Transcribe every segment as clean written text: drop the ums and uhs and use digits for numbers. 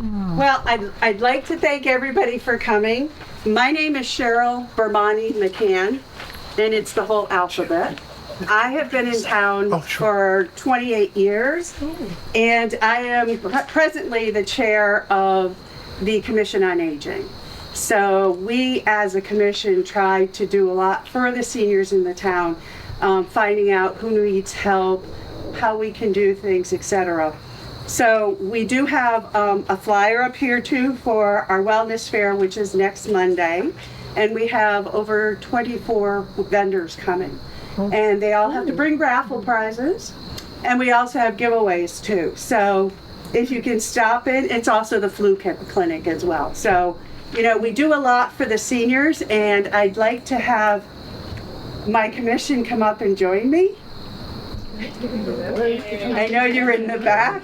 Well, I'd like to thank everybody for coming. My name is Cheryl Bermani McCann, and it's the whole alphabet. I have been in town for 28 years, and I am presently the chair of the Commission on Aging. So we, as a commission, try to do a lot for the seniors in the town, finding out who needs help, how we can do things, etc. So we do have a flyer up here too for our wellness fair, which is next Monday, and we have over 24 vendors coming. And they all have to bring raffle prizes, and we also have giveaways too. So if you can stop in, it's also the flu clinic as well. So, you know, we do a lot for the seniors, and I'd like to have my commission come up and join me. I know you're in the back.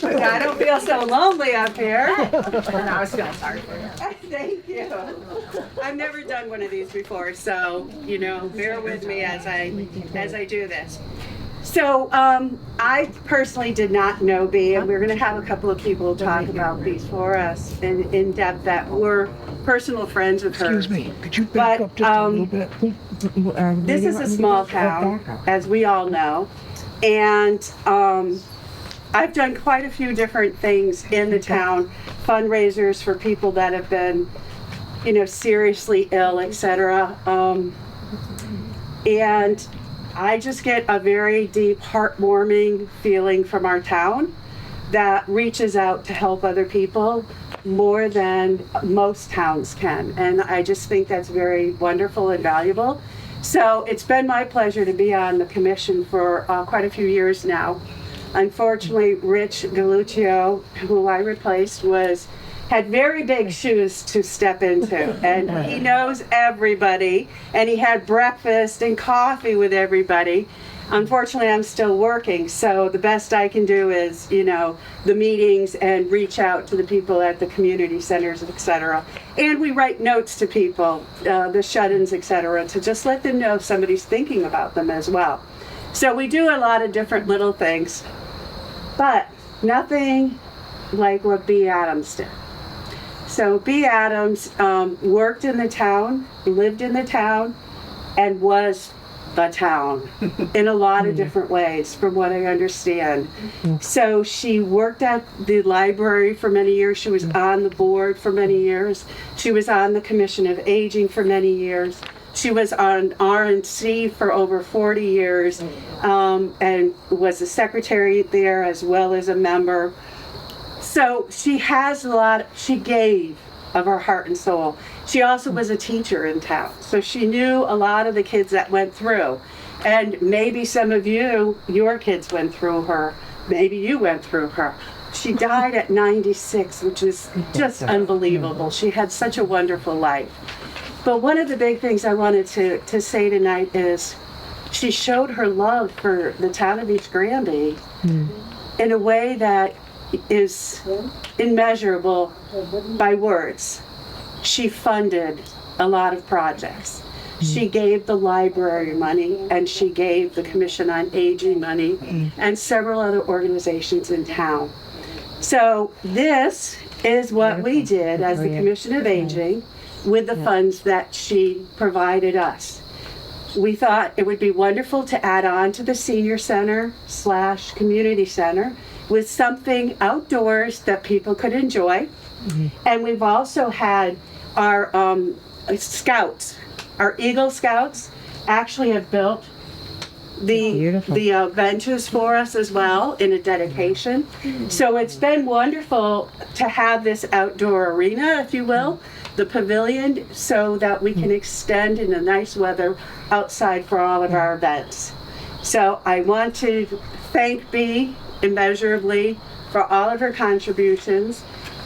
I don't feel so lonely up here. I was feeling sorry for you. Thank you. I've never done one of these before, so you know, bear with me as I do this. So I personally did not know B, and we're going to have a couple of people talk about these for us in depth that were personal friends of hers. Excuse me, could you back up just a little bit? This is a small town, as we all know, and I've done quite a few different things in the town, fundraisers for people that have been, you know, seriously ill, etc. And I just get a very deep, heartwarming feeling from our town that reaches out to help other people more than most towns can. And I just think that's very wonderful and valuable. So it's been my pleasure to be on the commission for quite a few years now. Unfortunately, Rich Galuccio, who I replaced, had very big shoes to step into, and he knows everybody, and he had breakfast and coffee with everybody. Unfortunately, I'm still working, so the best I can do is, you know, the meetings and reach out to the people at the community centers, etc. And we write notes to people, the shut-ins, etc., to just let them know if somebody's thinking about them as well. So we do a lot of different little things, but nothing like what B. Adams did. So B. Adams worked in the town, lived in the town, and was the town in a lot of different ways, from what I understand. So she worked at the library for many years. She was on the board for many years. She was on the Commission of Aging for many years. She was on RNC for over 40 years and was a secretary there as well as a member. So she has a lot, she gave of her heart and soul. She also was a teacher in town, so she knew a lot of the kids that went through. And maybe some of you, your kids went through her, maybe you went through her. She died at 96, which is just unbelievable. She had such a wonderful life. But one of the big things I wanted to say tonight is she showed her love for the town of East Granby in a way that is immeasurable by words. She funded a lot of projects. She gave the library money, and she gave the Commission on Aging money, and several other organizations in town. So this is what we did as the Commission of Aging with the funds that she provided us. We thought it would be wonderful to add on to the senior center / community center with something outdoors that people could enjoy. And we've also had our scouts, our Eagle Scouts, actually have built the benches for us as well in a dedication. So it's been wonderful to have this outdoor arena, if you will, the pavilion, so that we can extend in the nice weather outside for all of our events. So I want to thank Bea immeasurably for all of her contributions,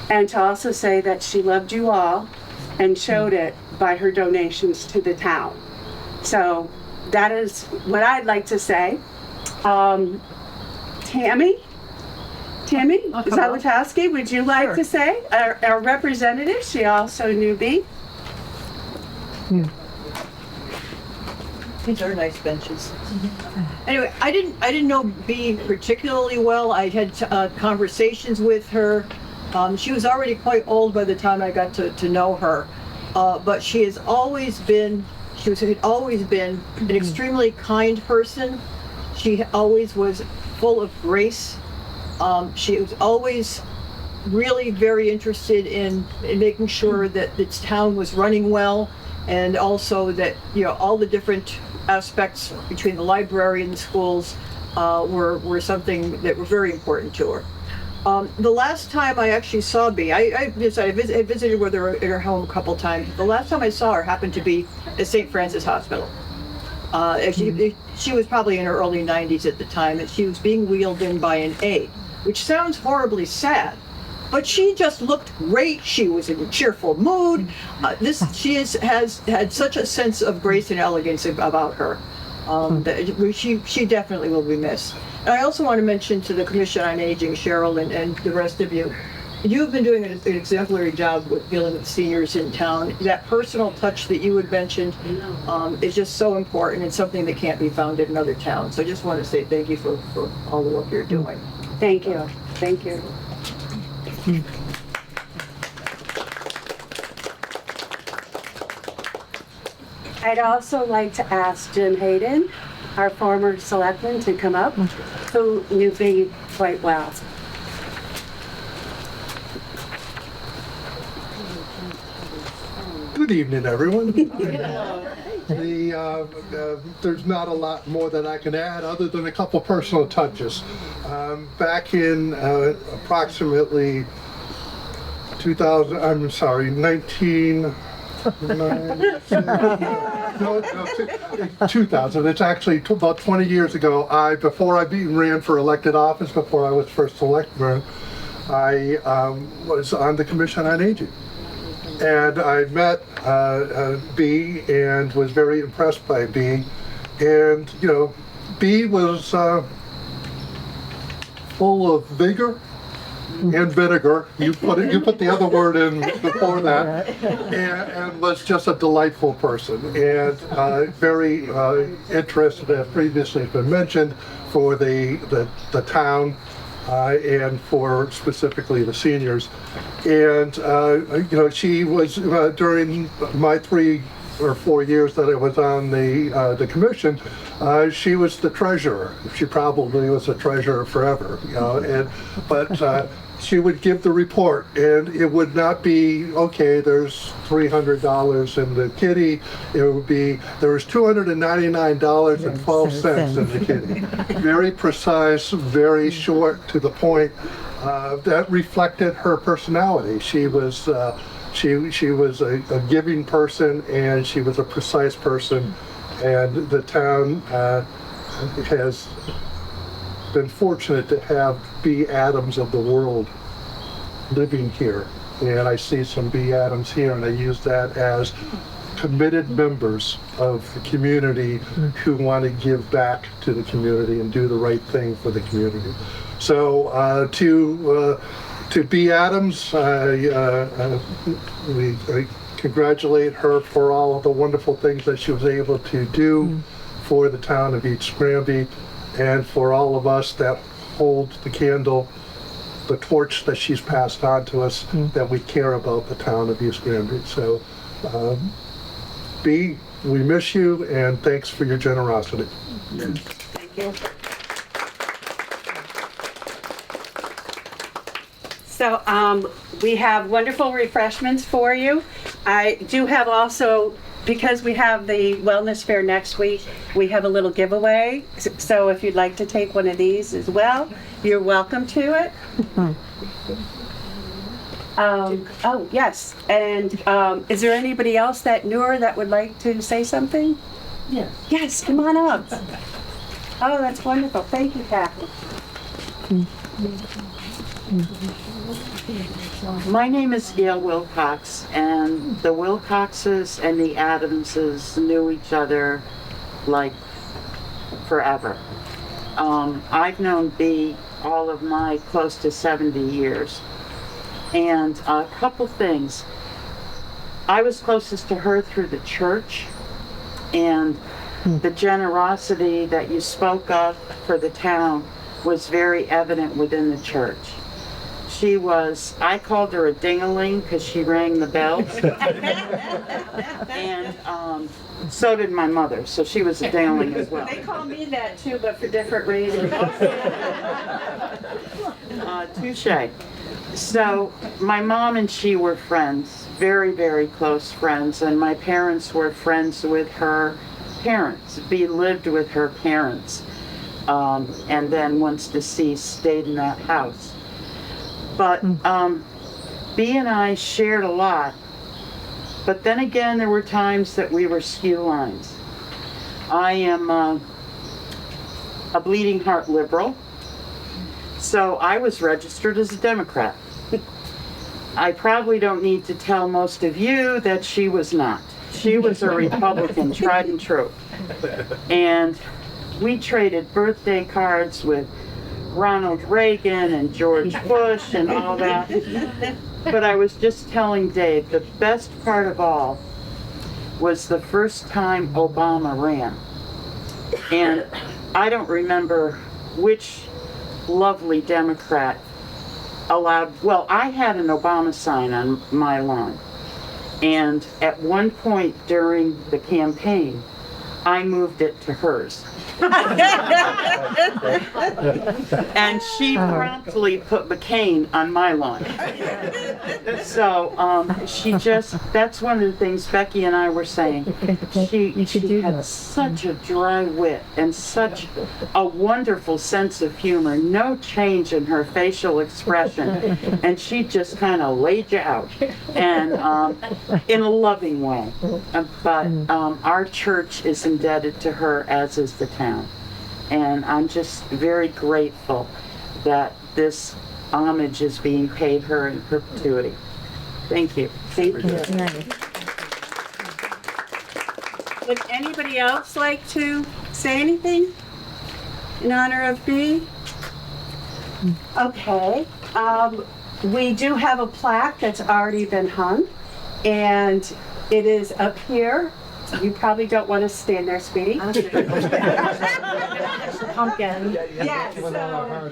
and to also say that she loved you all and showed it by her donations to the town. So that is what I'd like to say. Tammy Zawitowski, would you like to say? Our representative, she also knew Bea. These are nice benches. Anyway, I didn't know Bea particularly well. I had conversations with her. She was already quite old by the time I got to know her, but she had always been an extremely kind person. She always was full of grace. She was always really very interested in making sure that this town was running well, and also that all the different aspects between the library and the schools were something that were very important to her. The last time I actually saw Bea, I visited with her at her home a couple times. The last time I saw her happened to be at St. Francis Hospital. She was probably in her early 90s at the time, and she was being wheeled in by an aide, which sounds horribly sad, but she just looked great. She was in a cheerful mood. She has had such a sense of grace and elegance about her. That she definitely will be missed. And I also want to mention to the Commission on Aging, Cheryl, and the rest of you, you've been doing an exemplary job with dealing with seniors in town. That personal touch that you had mentioned is just so important and something that can't be found in another town. So I just want to say thank you for all the work you're doing. Thank you. Thank you. I'd also like to ask Jim Hayden, our former selectman, to come up, who knew Bea quite well. Good evening, everyone. There's not a lot more that I can add other than a couple personal touches. Back in approximately 2000. It's actually about 20 years ago. Before I ran for elected office, before I was first elected, I was on the Commission on Aging. And I met Bea and was very impressed by Bea. And, Bea was full of vigor and vinegar. You put the other word in before that, and was just a delightful person, and very interested, as previously has been mentioned, for the town and for specifically the seniors. And she was during my 3 or 4 years that I was on the commission, she was the treasurer. She probably was a treasurer forever, but she would give the report, and it would not be, okay, there's $300 in the kitty. It would be, there was $299.12 in the kitty. Very precise, very short, to the point. That reflected her personality. She was a giving person, and she was a precise person, and the town has been fortunate to have Bea Adams of the world living here. And I see some Bea Adams here, and I use that as committed members of the community who want to give back to the community and do the right thing for the community. So to Bea Adams, we congratulate her for all of the wonderful things that she was able to do for the town of East Granby, and for all of us that hold the candle, the torch that she's passed on to us, that we care about the town of East Granby. So, Bea, we miss you, and thanks for your generosity. Thank you. So we have wonderful refreshments for you. I do have also, because we have the Wellness Fair next week, we have a little giveaway. So if you'd like to take one of these as well, you're welcome to it. Oh, yes. And is there anybody else that knew her that would like to say something? Yes. Yes, come on up. Oh, that's wonderful. Thank you, Kathy. My name is Gail Wilcox, and the Wilcoxes and the Adamses knew each other like forever. I've known Bea all of my close to 70 years. And a couple things. I was closest to her through the church, and The generosity that you spoke of for the town was very evident within the church. She was, I called her a ding-a-ling because she rang the bells. And so did my mother, so she was a ding-a-ling as well. They call me that too, but for different reasons. Touche. So my mom and she were friends, very, very close friends, and my parents were friends with her parents. Bea lived with her parents, and then once deceased, stayed in that house. But Bea and I shared a lot, but then again, there were times that we were skew lines. I am a bleeding heart liberal, so I was registered as a Democrat. I probably don't need to tell most of you that she was not. She was a Republican, tried and true. And we traded birthday cards with Ronald Reagan and George Bush and all that. But I was just telling Dave, the best part of all was the first time Obama ran. And I don't remember which lovely Democrat allowed, well, I had an Obama sign on my lawn. And at one point during the campaign, I moved it to hers. And she promptly put McCain on my lawn. So she just, that's one of the things Becky and I were saying. She had such a dry wit and such a wonderful sense of humor, no change in her facial expression. And she just kind of laid you out, and in a loving way. But our church is indebted to her, as is the town. And I'm just very grateful that this homage is being paid her in perpetuity. Thank you. Thank you. Would anybody else like to say anything in honor of Bea? Okay. We do have a plaque that's already been hung, and it is up here. You probably don't want to stand there, Speedy. Pumpkin. Yes, so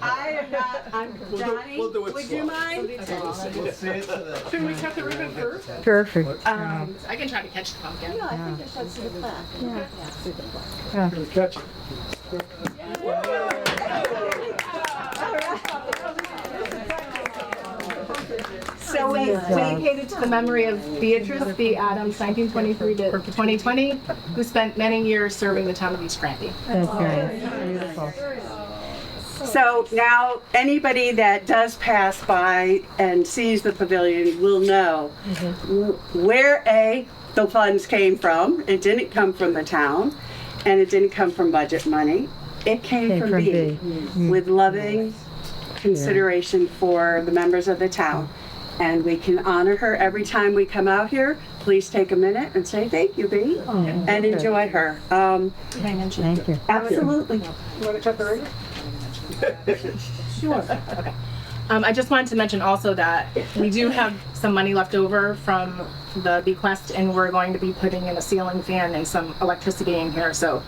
I am not, I'm Johnny. Would you mind? Should we cut the ribbon first? Perfect. I can try to catch the pumpkin. No, I think there should be a plaque. Catch it. So we dedicated to the memory of Beatrice B. Adams, 1923 to 2020, who spent many years serving the town of East Granby. That's right. Beautiful. So now anybody that does pass by and sees the pavilion will know where the funds came from. It didn't come from the town, and it didn't come from budget money. It came from Bea, with loving consideration for the members of the town. And we can honor her every time we come out here. Please take a minute and say thank you, Bea, and enjoy her. Thank you. Absolutely. You want to cut the ribbon? Sure. Okay. I just wanted to mention also that we do have some money left over from the bequest, and we're going to be putting in a ceiling fan and some electricity in here, so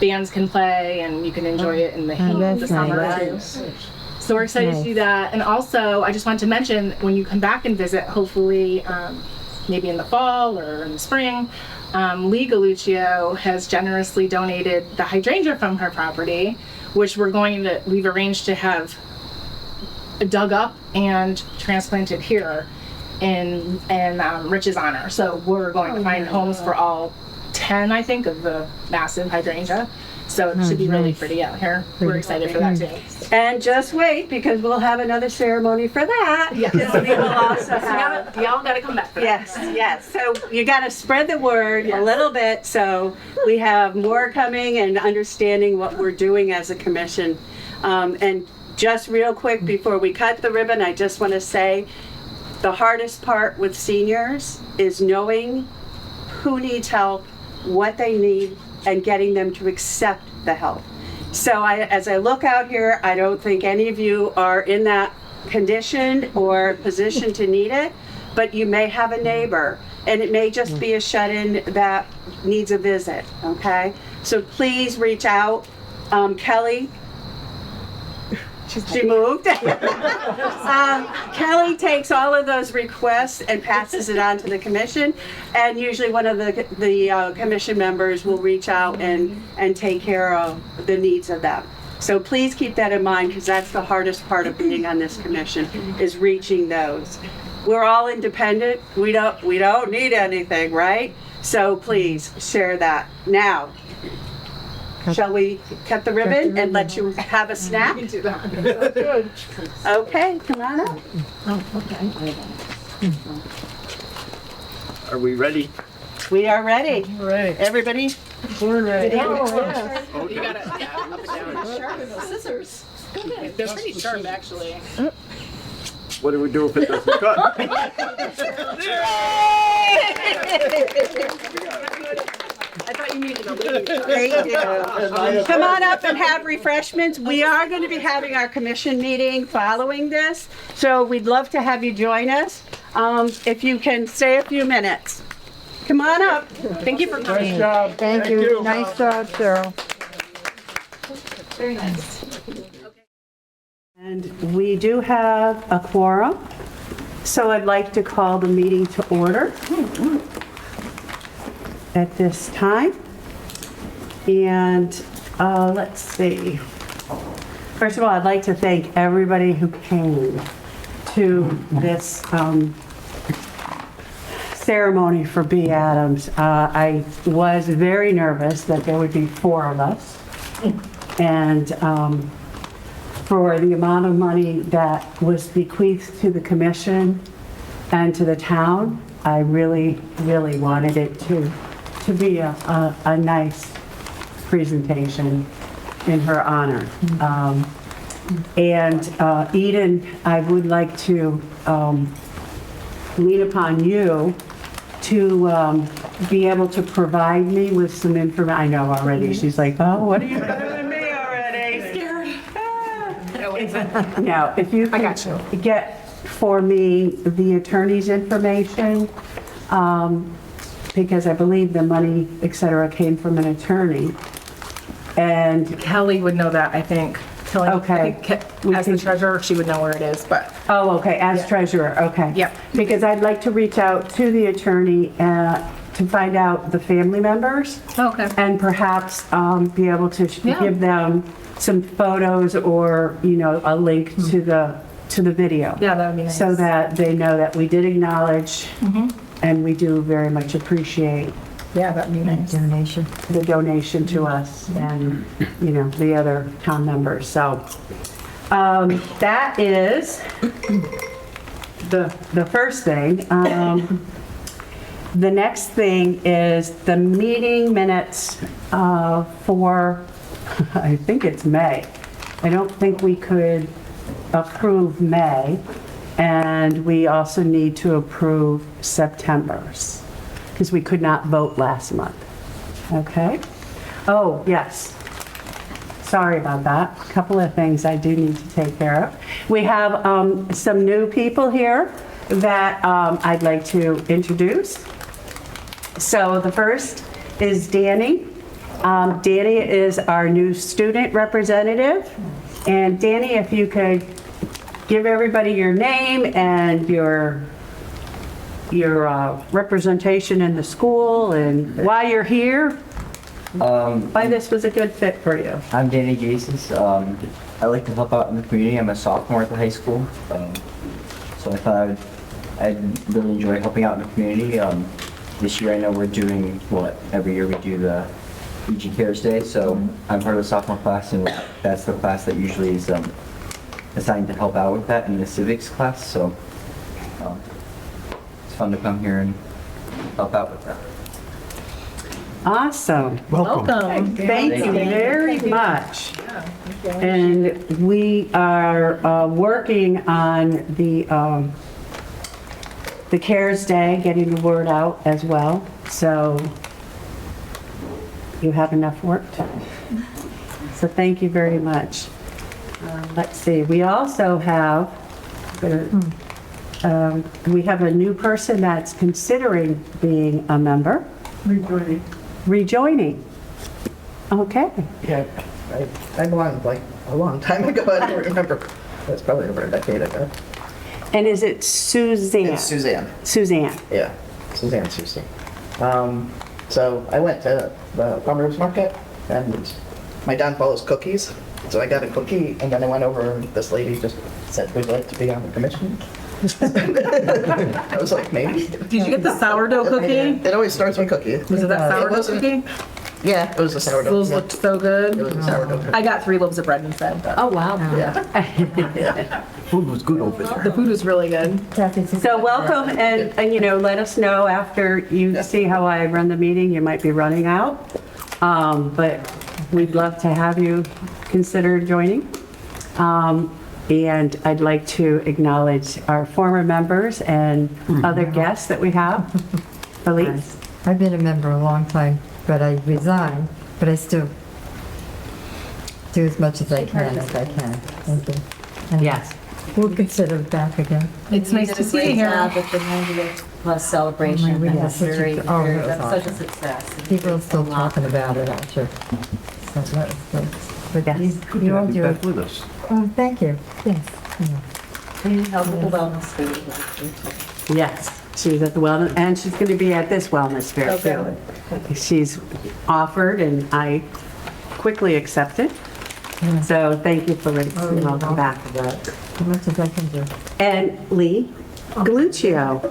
bands can play and you can enjoy it in the heat of the summer. Nice. So we're excited to do that. And also, I just wanted to mention, when you come back and visit, hopefully maybe in the fall or in the spring, Lee Galuccio has generously donated the hydrangea from her property, which we've arranged to have dug up and transplanted here in Rich's honor. So we're going to find homes for all 10, I think, of the massive hydrangea. So it should be really pretty out here. We're excited for that too. And just wait, because we'll have another ceremony for that. Yes. We will also have. Y'all gotta come back for that. Yes. So you got to spread the word a little bit, so we have more coming and understanding what we're doing as a commission. And just real quick before we cut the ribbon, I just want to say the hardest part with seniors is knowing who needs help, what they need, and getting them to accept the help. So as I look out here, I don't think any of you are in that condition or position to need it, but you may have a neighbor, and it may just be a shut-in that needs a visit, okay? So please reach out. Kelly, she moved. Kelly takes all of those requests and passes it on to the commission. And usually one of the commission members will reach out and take care of the needs of them. So please keep that in mind, because that's the hardest part of being on this commission, is reaching those. We're all independent. We don't need anything, right? So please share that. Now, shall we cut the ribbon and let you have a snack? Do that. Good. Okay, come on up. Are we ready? We are ready. Right. Everybody? We're ready. You gotta up and down. Sharpen those scissors. They're pretty sharp, actually. What do we do if it doesn't cut? I thought you needed a lead. Thank you. Come on up and have refreshments. We are going to be having our commission meeting following this, so we'd love to have you join us. If you can stay a few minutes. Come on up. Thank you for coming. Nice job. Thank you. Nice job, Cheryl. Very nice. And we do have a quorum, so I'd like to call the meeting to order at this time. And let's see. First of all, I'd like to thank everybody who came to this ceremony for B. Adams. I was very nervous that there would be 4 of us. And for the amount of money that was bequeathed to the commission and to the town, I really, really wanted it to be a nice presentation in her honor. And Eden, I would like to lean upon you to be able to provide me with some information. I know already, she's like, oh, what are you better than me already? Scared. No, if you I got you. could get for me the attorney's information, because I believe the money, et cetera, came from an attorney. And, Kelly would know that, I think. Kelly, Okay. I think as the treasurer, she would know where it is, but oh, okay, as Yeah. treasurer, okay. Yep. Because I'd like to reach out to the attorney to find out the family members. okay. And perhaps be able to Yeah. give them some photos or, a link to the video. Yeah, that would be nice. So that they know that we did acknowledge and we do very much appreciate Yeah, that'd be nice. Donation. the donation to us and, the other town members. So that is the first thing. The next thing is the meeting minutes for, I think it's May. I don't think we could approve May, and we also need to approve September's, because we could not vote last month. Okay? Oh, yes. Sorry about that. A couple of things I do need to take care of. We have some new people here that I'd like to introduce. So the first is Danny. Danny is our new student representative. And Danny, if you could give everybody your name and your representation in the school and why you're here, why this was a good fit for you. I'm Danny Gases. I like to help out in the community. I'm a sophomore at the high school. So I thought I'd really enjoy helping out in the community. This year I know we're doing, every year we do the EG Cares Day. So I'm part of the sophomore class, and that's the class that usually is assigned to help out with that in the civics class. So it's fun to come here and help out with that. Awesome. Welcome. Thank you very much. And we are working on the CARES Day, getting the word out as well. So you have enough work to do. So thank you very much. Let's see, we also have, we have a new person that's considering being a member. Rejoining. Okay. Yeah, I belonged like a long time ago. I don't remember. That's probably over a decade ago. And is it Suzanne? It's Suzanne. Suzanne. Yeah, Suzanne Susie. So I went to the farmer's market, and my downfall is cookies. So I got a cookie, and then I went over, and this lady just said, "Would you like to be on the commission?" I was like, maybe. Did you get the sourdough cookie? It always starts with cookie. Was it that sourdough wasn't- cookie? Yeah, it was a sourdough. Those yeah. looked so good. It was a sourdough cookie. I got 3 loaves of bread instead, but Oh, wow. Yeah. Food was good over there. the food was really good. So welcome, and you know, let us know after you see how I run the meeting. You might be running out, but we'd love to have you consider joining. And I'd like to acknowledge our former members and other guests that we have. Elise? I've been a member a long time, but I resigned, but I still do as much as I can if I can. Thank you. And Yes. We'll consider back again. It's nice to see you here. With the 90th plus celebration. Oh, my goodness, That's such a- very, oh, very, that was that's such a awesome. success. People are still talking about it, I'm sure. So that was good. But you all Be do back it. with us. Oh, thank you. Yes. Yeah. And help with the wellness food. Yes. She's at the wellness, and she's going to be at this wellness fair too. She's offered, and I quickly accepted. So thank you for welcome back. As much as I can do. And Lee Galuccio.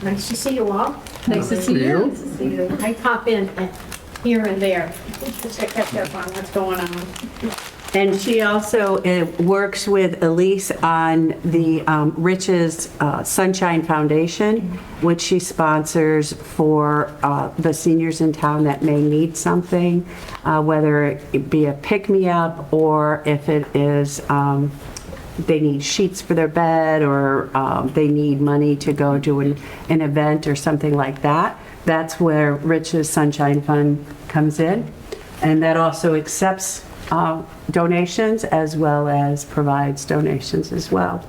Nice to see you all. Nice to see you. Nice to see you. I pop in here and there to catch up on what's going on. And she also works with Elise on the Rich's Sunshine Foundation, which she sponsors for the seniors in town that may need something, whether it be a pick-me-up or if it is they need sheets for their bed or they need money to go to an event or something like that. That's where Rich's Sunshine Fund comes in. And that also accepts donations as well as provides donations as well.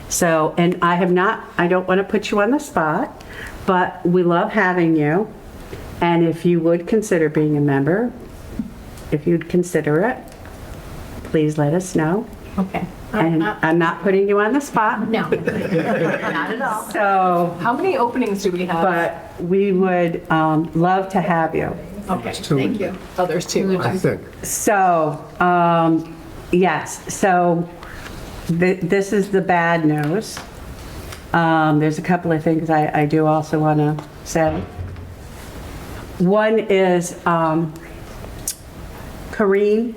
So, and I don't want to put you on the spot, but we love having you. And if you would consider being a member, if you'd consider it, please let us know. Okay. And I'm not putting you on the spot. No, not at all. So, How many openings do we have? but we would love to have you. Okay, thank you. Oh, there's 2. I think. So, yes, so this is the bad news. There's a couple of things I do also want to say. One is Corrine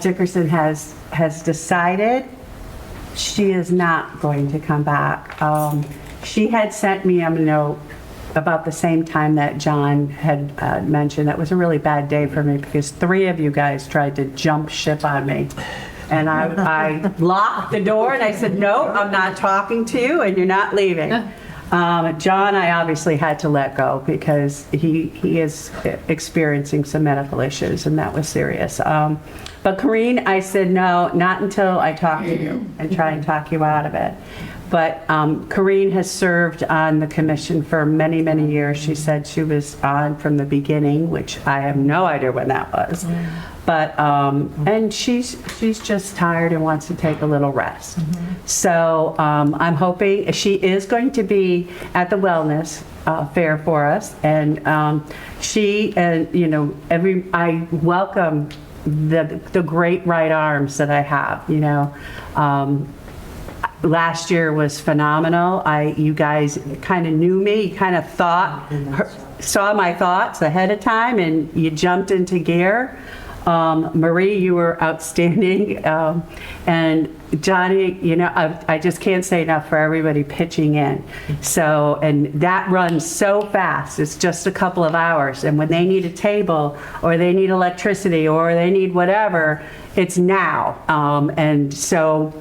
Dickerson has decided she is not going to come back. She had sent me a note about the same time that John had mentioned. That was a really bad day for me because 3 of you guys tried to jump ship on me. And I locked the door and I said, no, I'm not talking to you and you're not leaving. John, I obviously had to let go because he is experiencing some medical issues and that was serious. But Corrine, I said, no, not until I talk to you and try and talk you out of it. But Corrine has served on the commission for many, many years. She said she was on from the beginning, which I have no idea when that was. But, and she's just tired and wants to take a little rest. So I'm hoping she is going to be at the wellness fair for us. And she, and you know, I welcome the great right arms that I have, you know. Last year was phenomenal. You guys kind of knew me, you kind of saw my thoughts ahead of time and you jumped into gear. Marie, you were outstanding. And Johnny, you know, I just can't say enough for everybody pitching in. So, and that runs so fast. It's just a couple of hours. And when they need a table or they need electricity or they need whatever, it's now. And so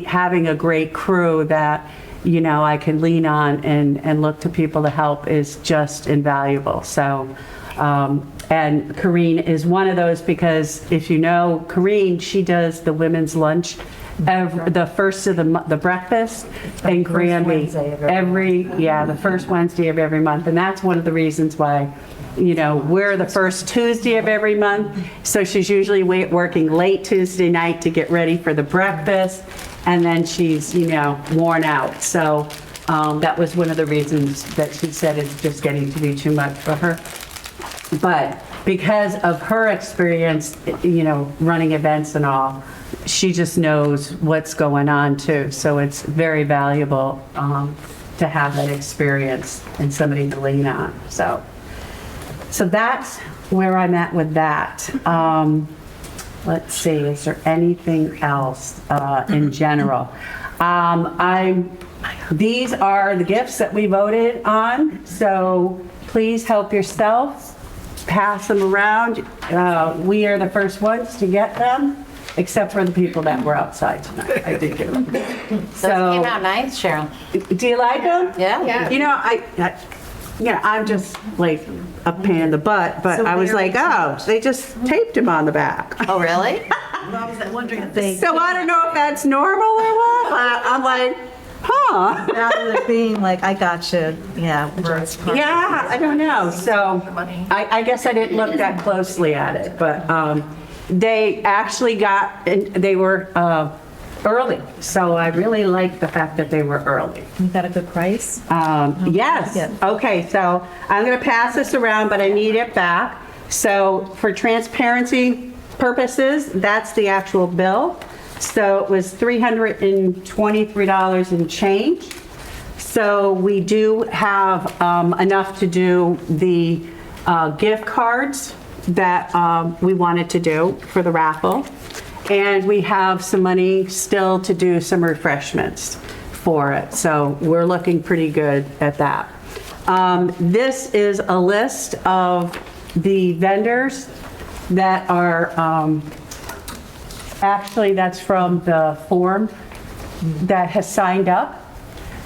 having a great crew that, you know, I can lean on and look to people to help is just invaluable. So And Corrine is one of those because if you know Corrine, she does the women's lunch, the first of the breakfast in Granby. Wednesday of every The first Wednesday of every month. And that's one of the reasons why, we're the first Tuesday of every month. So she's usually working late Tuesday night to get ready for the breakfast. And then she's, worn out. So that was one of the reasons that she said it's just getting to be too much for her. But because of her experience, running events and all, she just knows what's going on too. So it's very valuable to have that experience and somebody to lean on. So that's where I'm at with that. Let's see, is there anything else in general? These are the gifts that we voted on. So please help yourself. Pass them around. We are the first ones to get them, except for the people that were outside tonight. I did get them. So it came out nice, Cheryl. Do you like them? Yeah. I'm just like a pain in the butt, but I was like, oh, they just taped them on the back. Oh, really? I was wondering if they, So I don't know if that's normal or what. I'm like, huh? Rather than being like, I gotcha, yeah. Yeah, I don't know. So I guess I didn't look that closely at it, but they actually they were early. So I really like the fact that they were early. You got a good price? Yes. Yeah. Okay, so I'm going to pass this around, but I need it back. So for transparency purposes, that's the actual bill. So it was $323 and change. So we do have enough to do the gift cards that we wanted to do for the raffle. And we have some money still to do some refreshments for it. So we're looking pretty good at that. This is a list of the vendors that are, actually that's from the form that has signed up.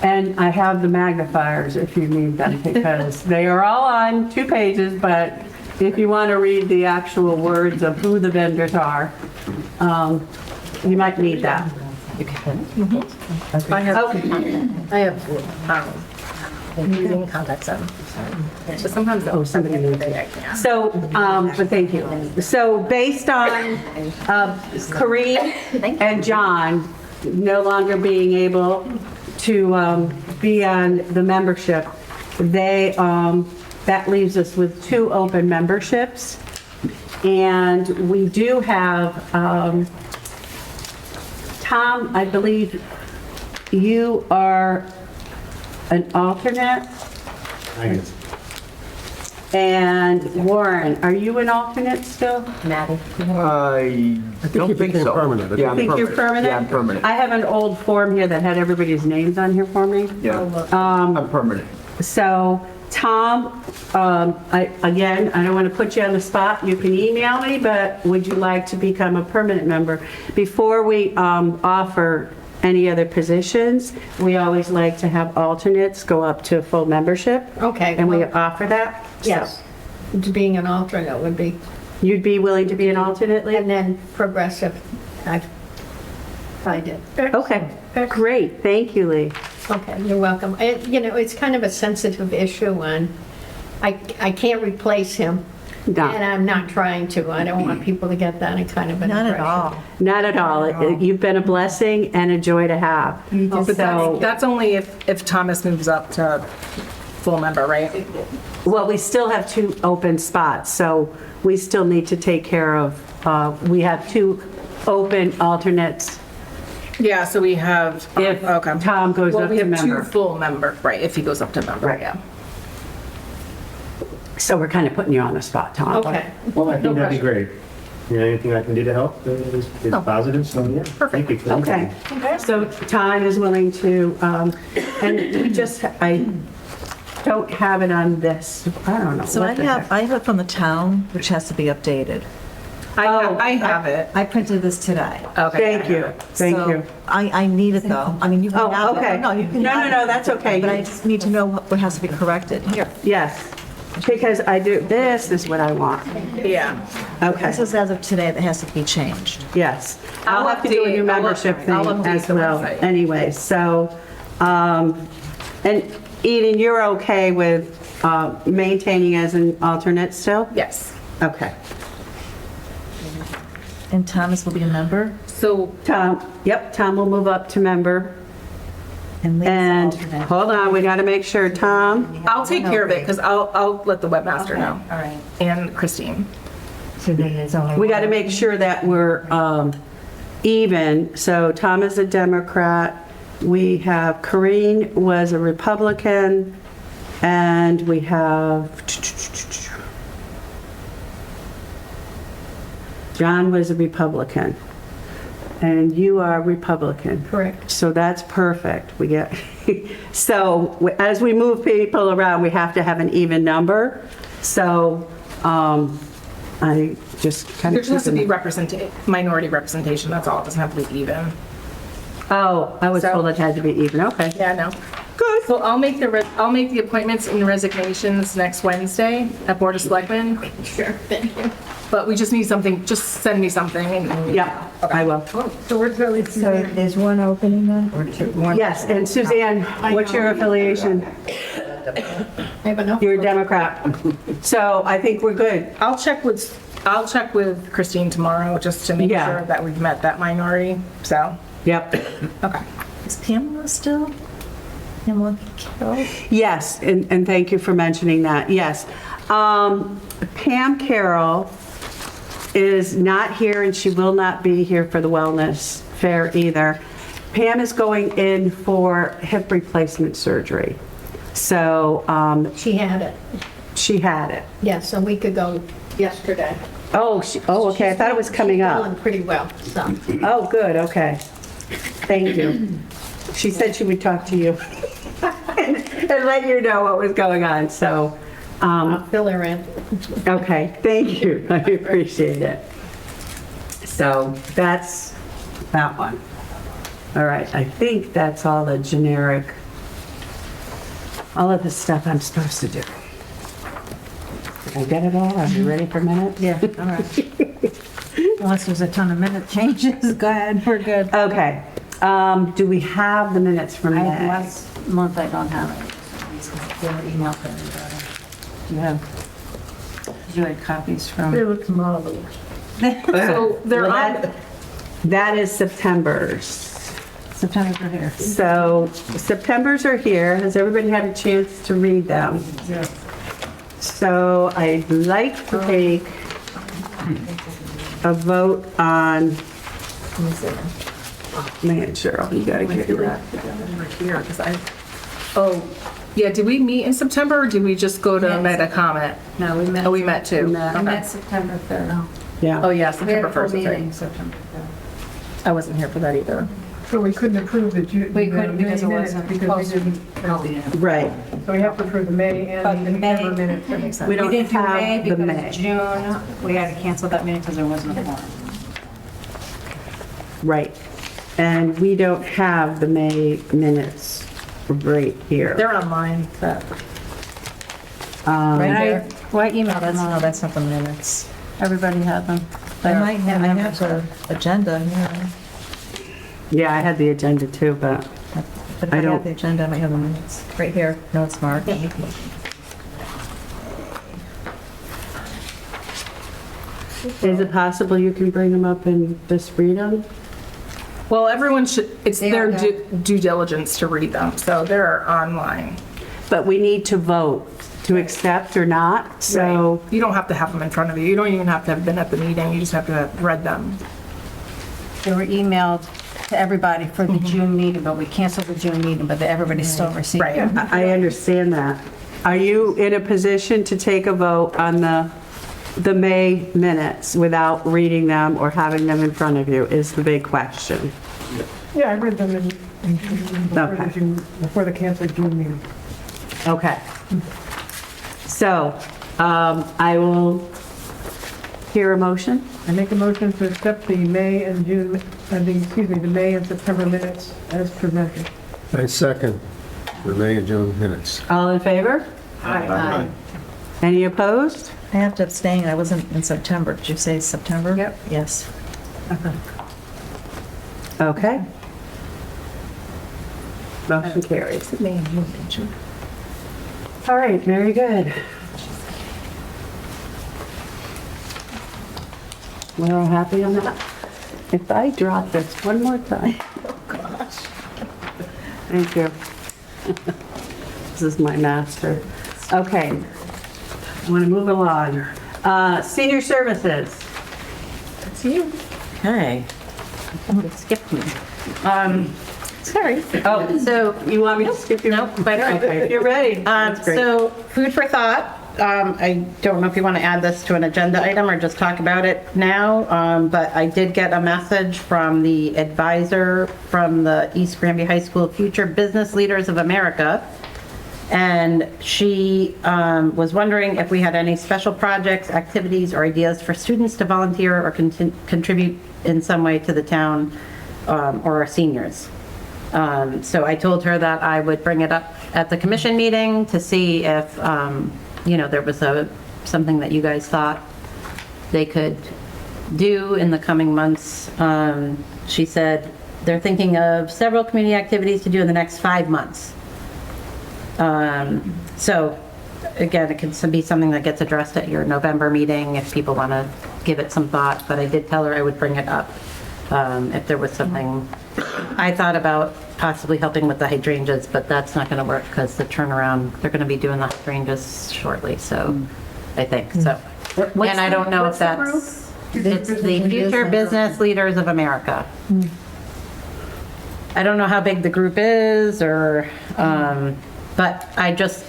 And I have the magnifiers if you need them because they are all on 2 pages, but if you want to read the actual words of who the vendors are, you might need that. I have, Okay. you can contact them. But sometimes, Somebody needs it. So, but thank you. So based on Corrine and John no longer being able to be on the membership, that leaves us with 2 open memberships. And we do have, Tom, I believe you are an alternate. And Warren, are you an alternate still? Maddie. I don't think so. permanent. Yeah, I'm Think you're permanent? Yeah, I'm permanent. I have an old form here that had everybody's names on here for me. Yeah, I'm permanent. So, Tom, I don't want to put you on the spot. You can email me, but would you like to become a permanent member? Before we offer any other positions, we always like to have alternates go up to full membership. Okay, And we well- offer that. Yes, being an alternate would be, You'd be willing to be an alternate, Lee? and then progressive, I find it. Okay, great. Thank you, Lee. Okay, you're welcome. It's kind of a sensitive issue, and I can't replace him, and No, I'm not trying to. I don't want people to get that kind of an Not at impression. all. not at all. You've been a blessing and a joy to have. but So, that's only if Thomas moves up to full member, right? well, we still have 2 open spots, so we still need to take care of, we have 2 open alternates Yeah, so we have, if okay. Tom goes Well, up we to have 2 member. full member, right, if he goes up to member, Right. yeah. So we're kind of putting you on the spot, Tom. Okay. Well, I think that'd be great. Anything I can do to help is positive, so yeah. Thank you. Okay, so Tom is willing to, and we just, I don't have it on this, I don't know. So what the heck. I have it from the town, which has to be updated. I have it. I printed this today. Okay. Thank you, thank So you. I need it though. I mean, you can have Oh, it. okay. No, you can No, have no, it. that's okay. But I just need to know what has to be corrected. Here. Yes, Because I do, this is what I want. Yeah. Okay, This is as of today, that has to be changed. yes. I'll have to do a new I'll membership thing update as the well. website. Anyway, so, and Eden, you're okay with maintaining as an alternate still? Yes. Okay. And Thomas will be a member So Tom, yep, Tom will move up to member. and Lee's And, alternate. hold on, we gotta make sure, Tom, I'll take care of it because I'll let the webmaster know. All right. And Christine. So then there's only. we gotta make sure that we're even. So Tom is a Democrat. We have, Corinne was a Republican. And we have, John was a Republican. And you are Republican. Correct. So that's perfect. We get, so as we move people around, we have to have an even number. So I just kind There of. just has to be minority representation, that's all. It doesn't have to be even. Oh, I was told it had to be even. Okay. Yeah, no. Good. So I'll make the appointments and resignations next Wednesday at Board of Selectmen. Sure, thank you. But we just need something, just send me something. And Yeah, I will. So there's one opening then, or two? One? Yes, and Suzanne, what's your affiliation? I have enough. You're a Democrat. So I think we're good. I'll check with Christine tomorrow just to make Yeah. sure that we've met that minority, so. Yep. Okay. Is Pamela still? Pamela Carroll? Yes, and thank you for mentioning that. Yes. Pam Carroll is not here and she will not be here for the wellness fair either. Pam is going in for hip replacement surgery. So She had it, she had it. yes, a week ago yesterday. Oh, okay. I thought it was coming up. Feeling pretty well, so. Oh, good, okay. Thank you. She said she would talk to you and let you know what was going on, so, I'll fill her in. okay, thank you. I appreciate it. So that's that one. All right, I think that's all the generic, all of the stuff I'm supposed to do. Did I get it all? Are you ready for minutes? Yeah, all right. Unless there's a ton of minute changes, go ahead, we're good. Okay, do we have the minutes from May? Last month I don't have it. They were emailed to everybody. Do you have, you had copies from? They look marvelous. So they're on, That is September's. September's are here. So September's are here. Has everybody had a chance to read them? Yeah. So I'd like to take a vote on, man, Cheryl, you gotta get your act together. over here, because yeah, did we meet in September or did we just go to Meta Comment? No, we met. Oh, we met too. We Okay. met September 3rd. Yeah. Oh, yeah, We had September a full 1st. meeting Okay. September 3rd. I wasn't here for that either. So we couldn't approve the June. We couldn't because it wasn't Because we posted. didn't. Right. So we have to approve the May But and the the May- November minutes. That makes sense. We don't didn't do have May the because May. June, we had to cancel that meeting because there wasn't a quorum. Right. And we don't have the May minutes right here. They're online, but Right there. Why email? No, that's not the minutes. Everybody had them. I might have the agenda, yeah. Yeah, I had the agenda too, but But if I I don't- have the agenda, I might have the minutes. Right here, no, it's marked. is it possible you can bring them up and just read them? well, everyone should, it's They their are due diligence to read them, so they're online. But we need to vote to accept or not, so. Right. You don't have to have them in front of you. You don't even have to have been at the meeting. You just have to have read them. They were emailed to everybody for the June meeting, but we canceled the June meeting, but everybody still received Right. it. I understand that. Are you in a position to take a vote on the May minutes without reading them or having them in front of you is the big question. Yeah, I read them Okay. before the canceled June meeting. Okay. So, I will hear a motion. I make a motion to accept the May and June, the May and September minutes as presented. I second the May and June minutes. All in favor? Aye. Any opposed? I have to abstain. I wasn't in September. Did you say September? Yep. Yes. Okay. Motion carries. All right, very good. We're all happy on that? If I drop this one more time. Oh, gosh. Thank you. This is my master. Okay. I want to move along. Senior services. That's you. Okay. Skip me. Sorry. Oh, so you want me to skip you? No, quite all right. Okay, you're ready. That's great. So, food for thought. I don't know if you want to add this to an agenda item or just talk about it now, but I did get a message from the advisor from the East Granby High School Future Business Leaders of America. And she was wondering if we had any special projects, activities, or ideas for students to volunteer or contribute in some way to the town or our seniors. So I told her that I would bring it up at the commission meeting to see if, there was something that you guys thought they could do in the coming months. She said they're thinking of several community activities to do in the next 5 months. So again, it can be something that gets addressed at your November meeting if people want to give it some thought, but I did tell her I would bring it up if there was something. I thought about possibly helping with the hydrangeas, but that's not going to work because the turnaround, they're going to be doing the hydrangeas shortly, so I think so. And I don't know if that's, it's the Future Business Leaders of America. I don't know how big the group is or, but I just,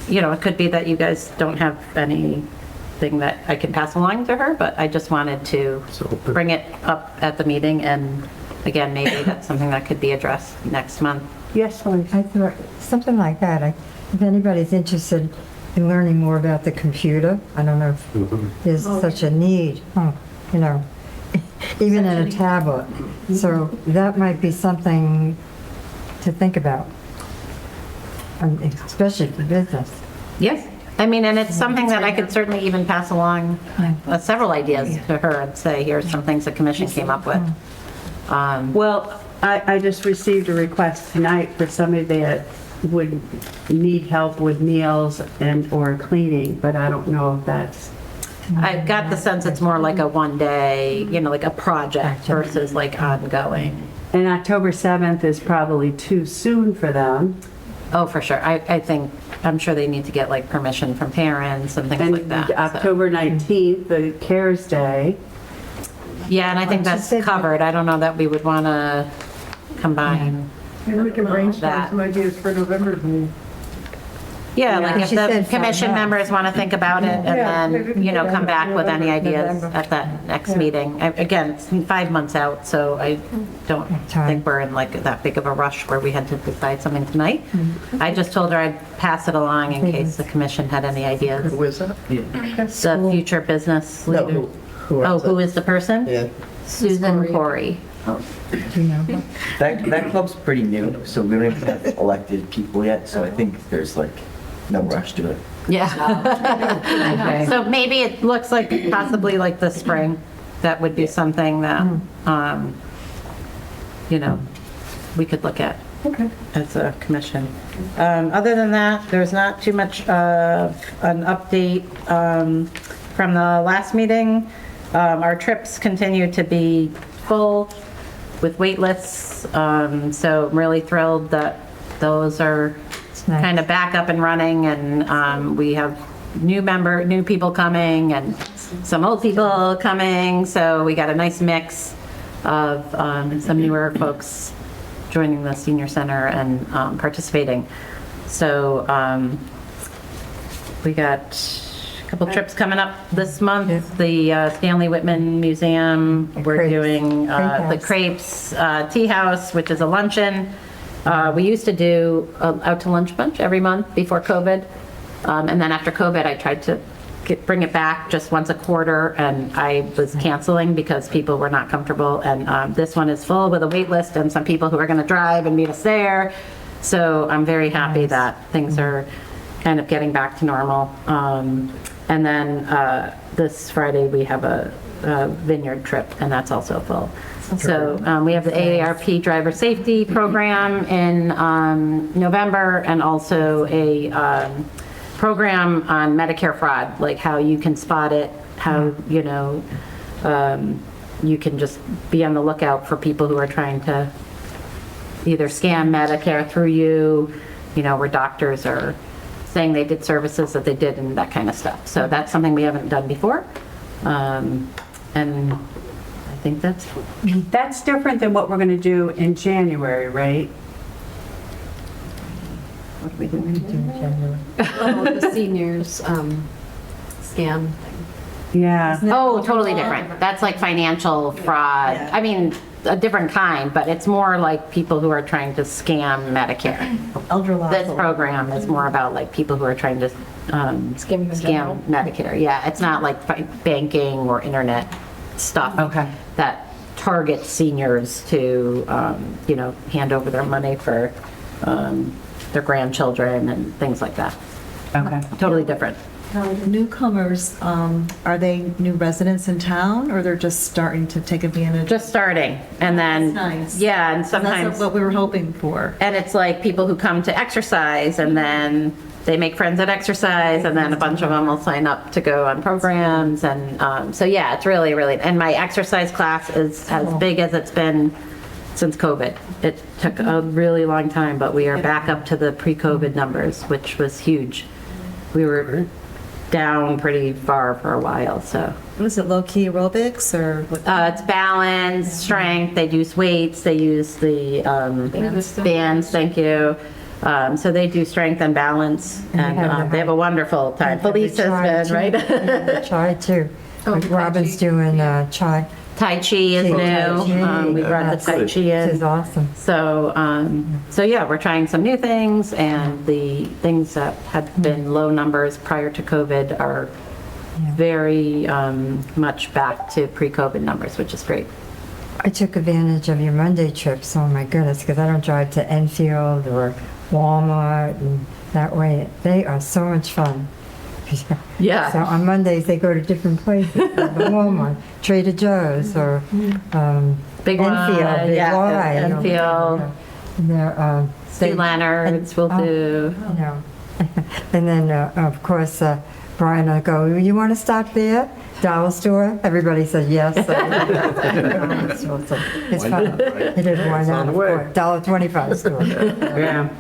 it could be that you guys don't have anything that I can pass along to her, but I just wanted to bring it up at the meeting, and again, maybe that's something that could be addressed next month. Yes, I thought something like that. If anybody's interested in learning more about the computer, I don't know if there's such a need, even in a tablet. So that might be something to think about, especially for business. Yes. I mean, and it's something that I could certainly even pass along several ideas to her and say, here's some things the commission came up with. Well, I just received a request tonight for somebody that would need help with meals or cleaning, but I don't know if that's. I got the sense it's more like a one day, like a project versus like ongoing. And October 7th is probably too soon for them. Oh, for sure. I'm sure they need to get like permission from parents and things like that. October 19th, the CARES Day. Yeah, and I think that's covered. I don't know that we would want to combine. Maybe we can brainstorm that. some ideas for November. Yeah, like if She the said commission 5 months. members want to think about it Yeah, and maybe we then, can come back with any ideas November. at that next meeting. Again, it's 5 months out, so I don't Time. think we're in like that big of a rush where we had to decide something tonight. I just told her I'd pass it along in case the commission had any ideas. Who is that? The future business No, leader. who Oh, is who it? is the person? Yeah. Susan Corey. Do you know? That club's pretty new, so we don't even have elected people yet, so I think there's like no rush to it. Yeah. So maybe it looks like possibly like the spring, that would be something that, we could look at as a commission. Other than that, there's not too much of an update from the last meeting. Our trips continue to be full with wait lists, so I'm really thrilled that those are nice. kind of back up and running, and we have new people coming and some old people coming, so we got a nice mix of some newer folks joining the senior center and participating. So we got a couple trips coming up this month. The Stanley Whitman Museum, we're Crepes. doing the Crepe Crepes Tea House, which is a luncheon. We used to do out to lunch bunch every month before COVID. And then after COVID, I tried to bring it back just once a quarter, and I was canceling because people were not comfortable. And this one is full with a wait list and some people who are going to drive and meet us there. So I'm very happy that things are kind of getting back to normal. And then this Friday, we have a vineyard trip, and that's also full. So we have the AARP driver safety program in November, and also a program on Medicare fraud, like how you can spot it, how, you know, you can just be on the lookout for people who are trying to either scam Medicare through you, you know, where doctors are saying they did services that they did and that kind of stuff. So that's something we haven't done before. And I think That's different than what we're going to do in January, right? what are we doing? Oh, the seniors scam. Yeah. Oh, totally different. That's like financial fraud. I mean, a different kind, but it's more like people who are trying to scam Medicare. This program is more about like people who are trying to scam Medicare. Yeah, it's not like banking or internet stuff. Okay. That targets seniors to, you know, hand over their money for their grandchildren and things like that. Okay. Totally different. Now, the newcomers, are they new residents in town, or they're just starting to take advantage? Just starting, and then, That's nice. yeah, and sometimes. That's what we were hoping for. And it's like people who come to exercise, and then they make friends at exercise, and then a bunch of them will sign up to go on programs. And so, yeah, it's really, really, and my exercise class is as big as it's been since COVID. It took a really long time, but we are back up to the pre-COVID numbers, which was huge. We were down pretty far for a while, so. Was it low-key aerobics or? It's balance, strength, they use weights, they use the bands, thank you. So they do strength and balance, and they have a wonderful time. Felicia's been, right? Chai too. Robin's doing chai. Tai Chi is new. We brought the Tai Chi in. This is awesome. So yeah, we're trying some new things, and the things that had been low numbers prior to COVID are very much back to pre-COVID numbers, which is great. I took advantage of your Monday trips, oh my goodness, because I don't drive to Enfield or Walmart, and that way they are so much fun. Yeah. So on Mondays they go to different places, like Walmart, Trader Joe's, or Big Enfield, Y, Big yeah, Y, Enfield. They're, St. Leonard's will do. You know. And then, of course, Brian will go, you want to stop there? Dollar store? Everybody says yes. It's fun. It is why not? $1.25 store. Yeah.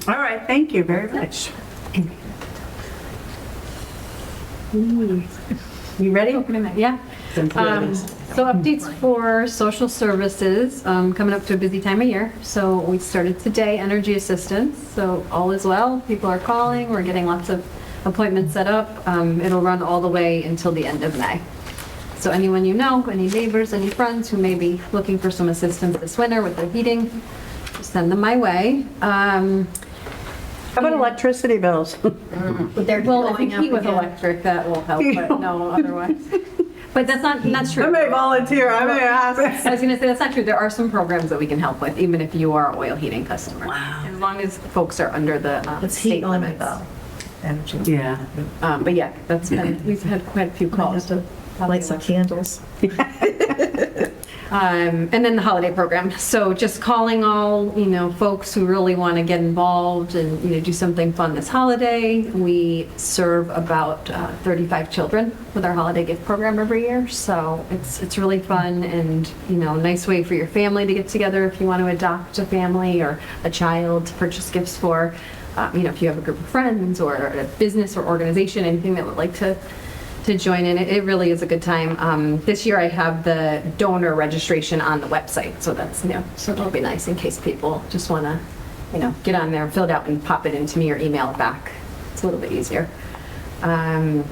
All right, thank you very much. You ready? Yeah. So updates for social services, coming up to a busy time of year. So we started today, energy assistance. So all is well. People are calling. We're getting lots of appointments set up. It'll run all the way until the end of May. So anyone you know, any neighbors, any friends who may be looking for some assistance this winter with their heating, send them my way. How about electricity bills? Well, if you heat with electric, that will help, but no, otherwise. But that's not true. I may volunteer, I may ask. I was gonna say, that's not true. There are some programs that we can help with, even if you are an oil heating customer. Wow. As long as folks are under the state limit though. Yeah. But yeah, that's been, we've had quite a few calls to Light some candles. And then the holiday program. So just calling all, folks who really want to get involved and, do something fun this holiday. We serve about 35 children with our holiday gift program every year. So it's really fun and, nice way for your family to get together if you want to adopt a family or a child to purchase gifts for. If you have a group of friends or a business or organization, anything that would like to join in. It really is a good time. This year I have the donor registration on the website, so that's new. So it'll be nice in case people just want to, get on there, fill it out, and pop it into me or email it back. It's a little bit easier. And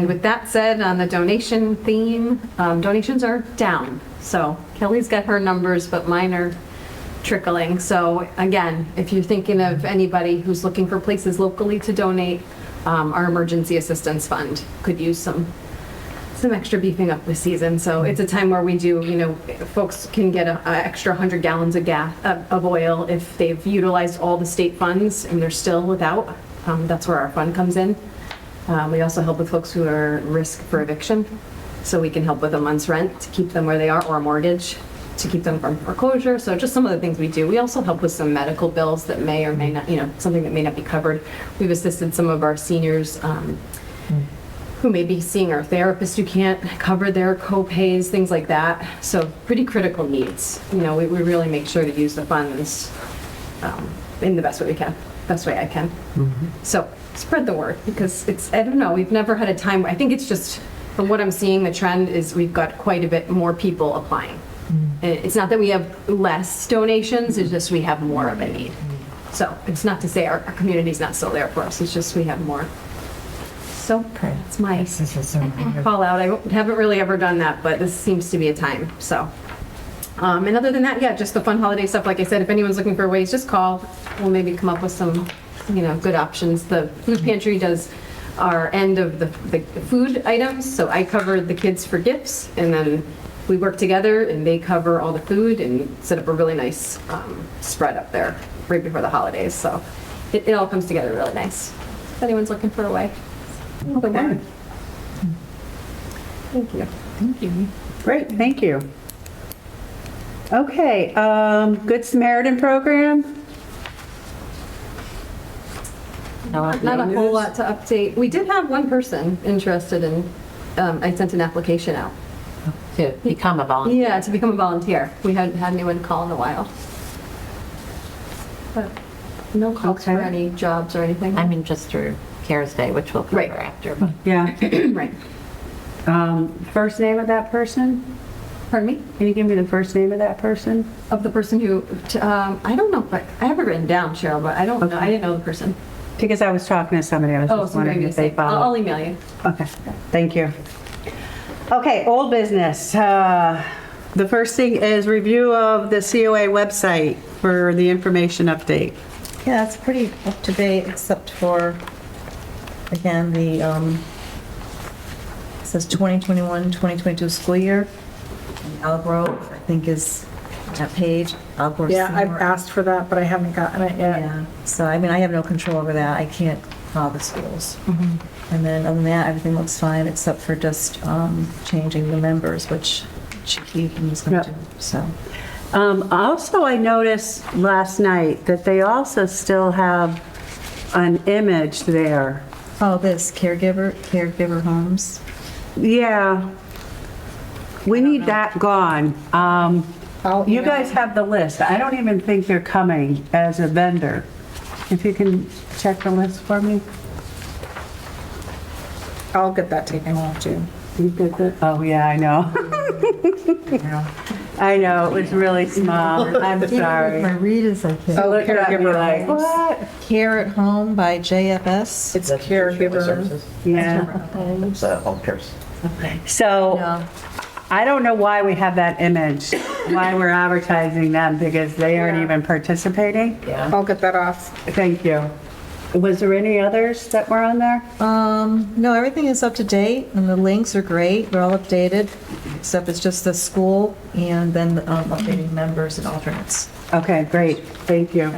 with that said, on the donation theme, donations are down. So Kelly's got her numbers, but mine are trickling. So again, if you're thinking of anybody who's looking for places locally to donate, our emergency assistance fund could use some some extra beefing up this season. So it's a time where we do, folks can get a extra 100 gallons of oil if they've utilized all the state funds and they're still without. That's where our fund comes in. We also help with folks who are at risk for eviction. So we can help with a month's rent to keep them where they are, or a mortgage to keep them from foreclosure. So just some of the things we do. We also help with some medical bills that may or may not, something that may not be covered. We've assisted some of our seniors who may be seeing our therapist who can't cover their co-pays, things like that. So pretty critical needs. We really make sure to use the funds in the best way we can, best way I can. So spread the word, because I don't know, we've never had a time, I think it's just, from what I'm seeing, the trend is we've got quite a bit more people applying. And it's not that we have less donations, it's just we have more of a need. So it's not to say our community's not still there for us, it's just we have more. So that's my call out. I haven't really ever done that, but this seems to be a time. So, and other than that, yeah, just the fun holiday stuff. Like I said, if anyone's looking for ways, just call. We'll maybe come up with some, good options. The food pantry does our end of the food items. So I cover the kids for gifts, and then we work together and they cover all the food and set up a really nice spread up there right before the holidays. So it all comes together really nice. If anyone's looking for a way. Okay. Thank you. Thank you. Great, thank you. Okay, Good Samaritan program? Not a whole lot to update. We did have one person interested in, I sent an application out. To become a volunteer? Yeah, to become a volunteer. We hadn't had anyone call in a while. But no calls for any jobs or anything. I mean, just through CARES Day, which we'll cover after. But. Yeah. Right. First name of that person? Pardon me? Can you give me the first name of that person? Of the person who, I don't know, but I have it written down, Cheryl, but I don't know. I didn't know the person. Because I was talking to somebody, I was just wondering if they followed. I'll email you. Okay, thank you. Okay, old business. The first thing is review of the COA website for the information update. Yeah, it's pretty up to date, except for, again, the, it says 2021-2022 school year. And Algrove, I think, is that page. Algrove. Yeah, I've asked for that, but I haven't gotten it yet. Yeah, so I mean, I have no control over that. I can't call the schools. And then other than that, everything looks fine, except for just changing the members, which Chicky was going to do, so. Also, I noticed last night that they also still have an image there. Oh, this caregiver homes. Yeah. We need that gone. You guys have the list. I don't even think they're coming as a vendor. If you can check the list for me. I'll get that taken off too. You get that? Oh, yeah, I know. I know, it was really small. I'm sorry. My readers, I can't. Oh, caregiver like, what? Care at Home by JFS. It's caregiver. Yeah. It's home cares. Okay. So, No. I don't know why we have that image, why we're advertising them, because they aren't even participating. Yeah. I'll get that off. Thank you. Was there any others that were on there? No, everything is up to date, and the links are great. They're all updated, except it's just the school and then updating members and alternates. Okay, great. Thank you.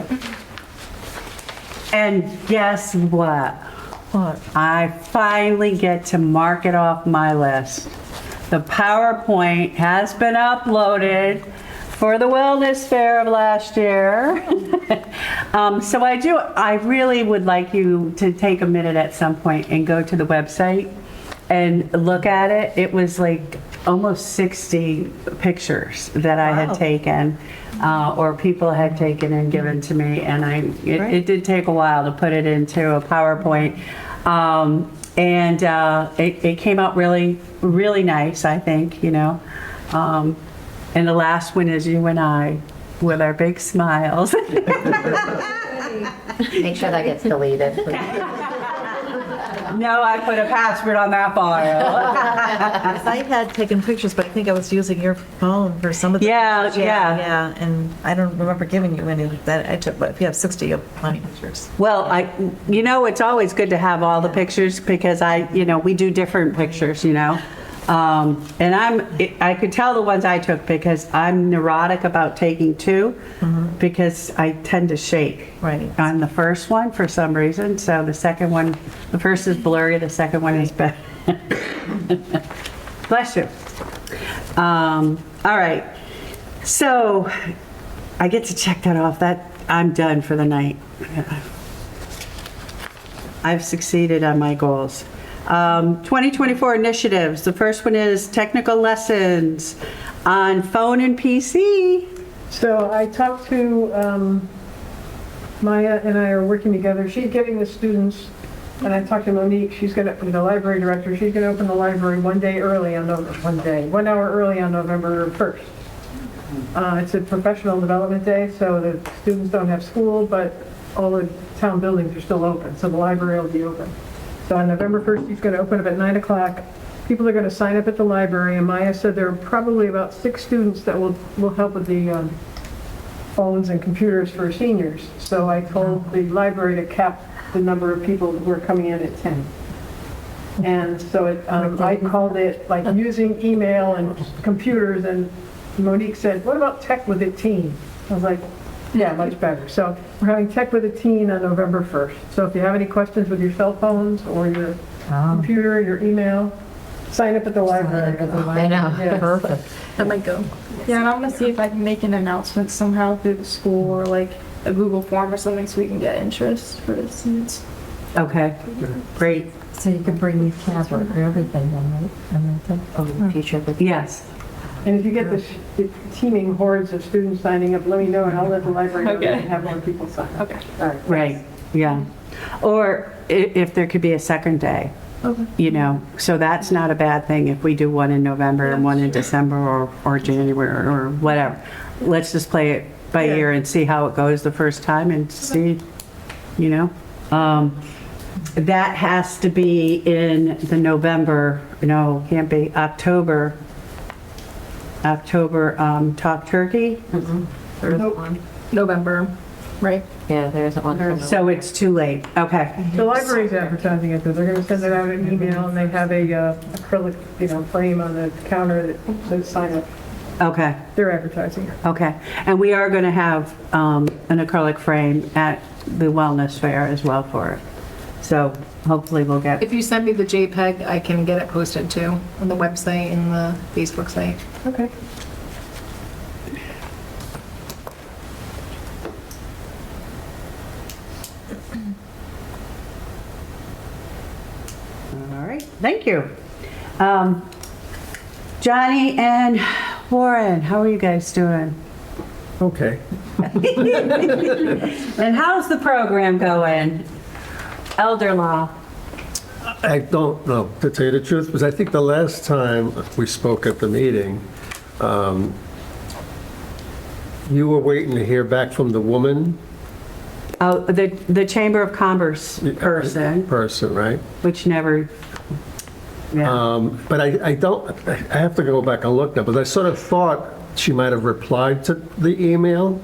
And guess what? What? I finally get to mark it off my list. The PowerPoint has been uploaded for the wellness fair of last year. So I really would like you to take a minute at some point and go to the website and look at it. It was like almost 60 pictures that I had taken, or people had taken and given to me, and it did take a while to put it into a PowerPoint. And it came out really, really nice, I think, and the last one is you and I with our big smiles. Make sure that gets deleted. No, I put a password on that file. I had taken pictures, but I think I was using your phone for some of the pictures. Yeah, and I don't remember giving you any that I took, but if you have 60, you have plenty of pictures. Well, it's always good to have all the pictures because we do different pictures, And I could tell the ones I took because I'm neurotic about taking two because I tend to shake on the first one for some reason. So the second one, the first is blurry, the second one is better. Bless you. All right. So I get to check that off. That I'm done for the night. I've succeeded on my goals. 2024 initiatives. The first one is technical lessons on phone and PC. So I talked to Maya and I are working together. She's getting the students, and I talked to Monique. She's going to, the library director. She's going to open the library 1 hour early on November 1st. It's a professional development day, so the students don't have school, but all the town buildings are still open, so the library will be open. So on November 1st, he's going to open up at 9 o'clock. People are going to sign up at the library, and Maya said there are probably about 6 students that will help with the phones and computers for seniors. So I told the library to cap the number of people who are coming in at 10. And so I called it like using email and computers, and Monique said, what about tech with a teen? I was like, yeah, much better. So we're having tech with a teen on November 1st. So if you have any questions with your cell phones or your computer, your email, sign up at the library. I know. Yeah. Perfect. That might go. Yeah, and I'm gonna see if I can make an announcement somehow through the school or like a Google form or something so we can get interest for the students. Okay, great. So you can bring your tablet or everything then, right? Oh, future. Yes. And if you get the teeming hordes of students signing up, let me know and I'll let the library know and have more people sign up. Okay. All right. Right, yeah. Or if there could be a second day, you know, so that's not a bad thing if we do one in November and one in December or January or whatever. Let's just play it by ear and see how it goes the first time and see, you know. That has to be in the November, no, can't be, October Talk Turkey. There's one. November, right? Yeah, there isn't one. So it's too late. Okay. The library's advertising it, they're going to send it out an email, and they have a acrylic, frame on the counter that says sign up. Okay. They're advertising it. Okay. And we are going to have an acrylic frame at the wellness fair as well for it. So hopefully we'll get. If you send me the JPEG, I can get it posted too on the website and the Facebook site. Okay. All right. Thank you. Johnny and Warren, how are you guys doing? Okay. And how's the program going? Elder law. I don't know, to tell you the truth, because I think the last time we spoke at the meeting, you were waiting to hear back from the woman. Oh, the Chamber of Commerce person. Person, right? Which never, yeah. But I have to go back and look now, but I sort of thought she might have replied to the email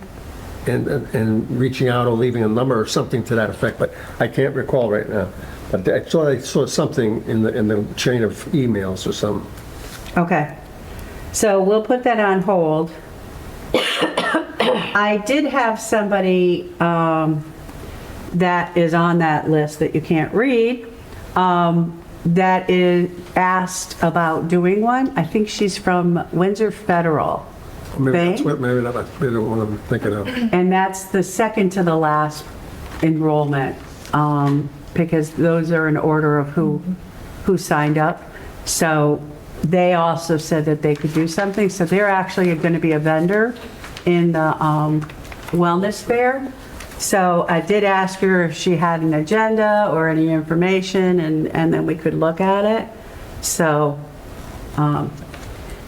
and reaching out or leaving a number or something to that effect, but I can't recall right now. But I saw something in the chain of emails or something. Okay. So we'll put that on hold. I did have somebody that is on that list that you can't read that is asked about doing one. I think she's from Windsor Federal. Maybe that's what I'm thinking of. And that's the second to the last enrollment, because those are in order of who signed up. So they also said that they could do something. So they're actually going to be a vendor in the wellness fair. So I did ask her if she had an agenda or any information, and then we could look at it. So,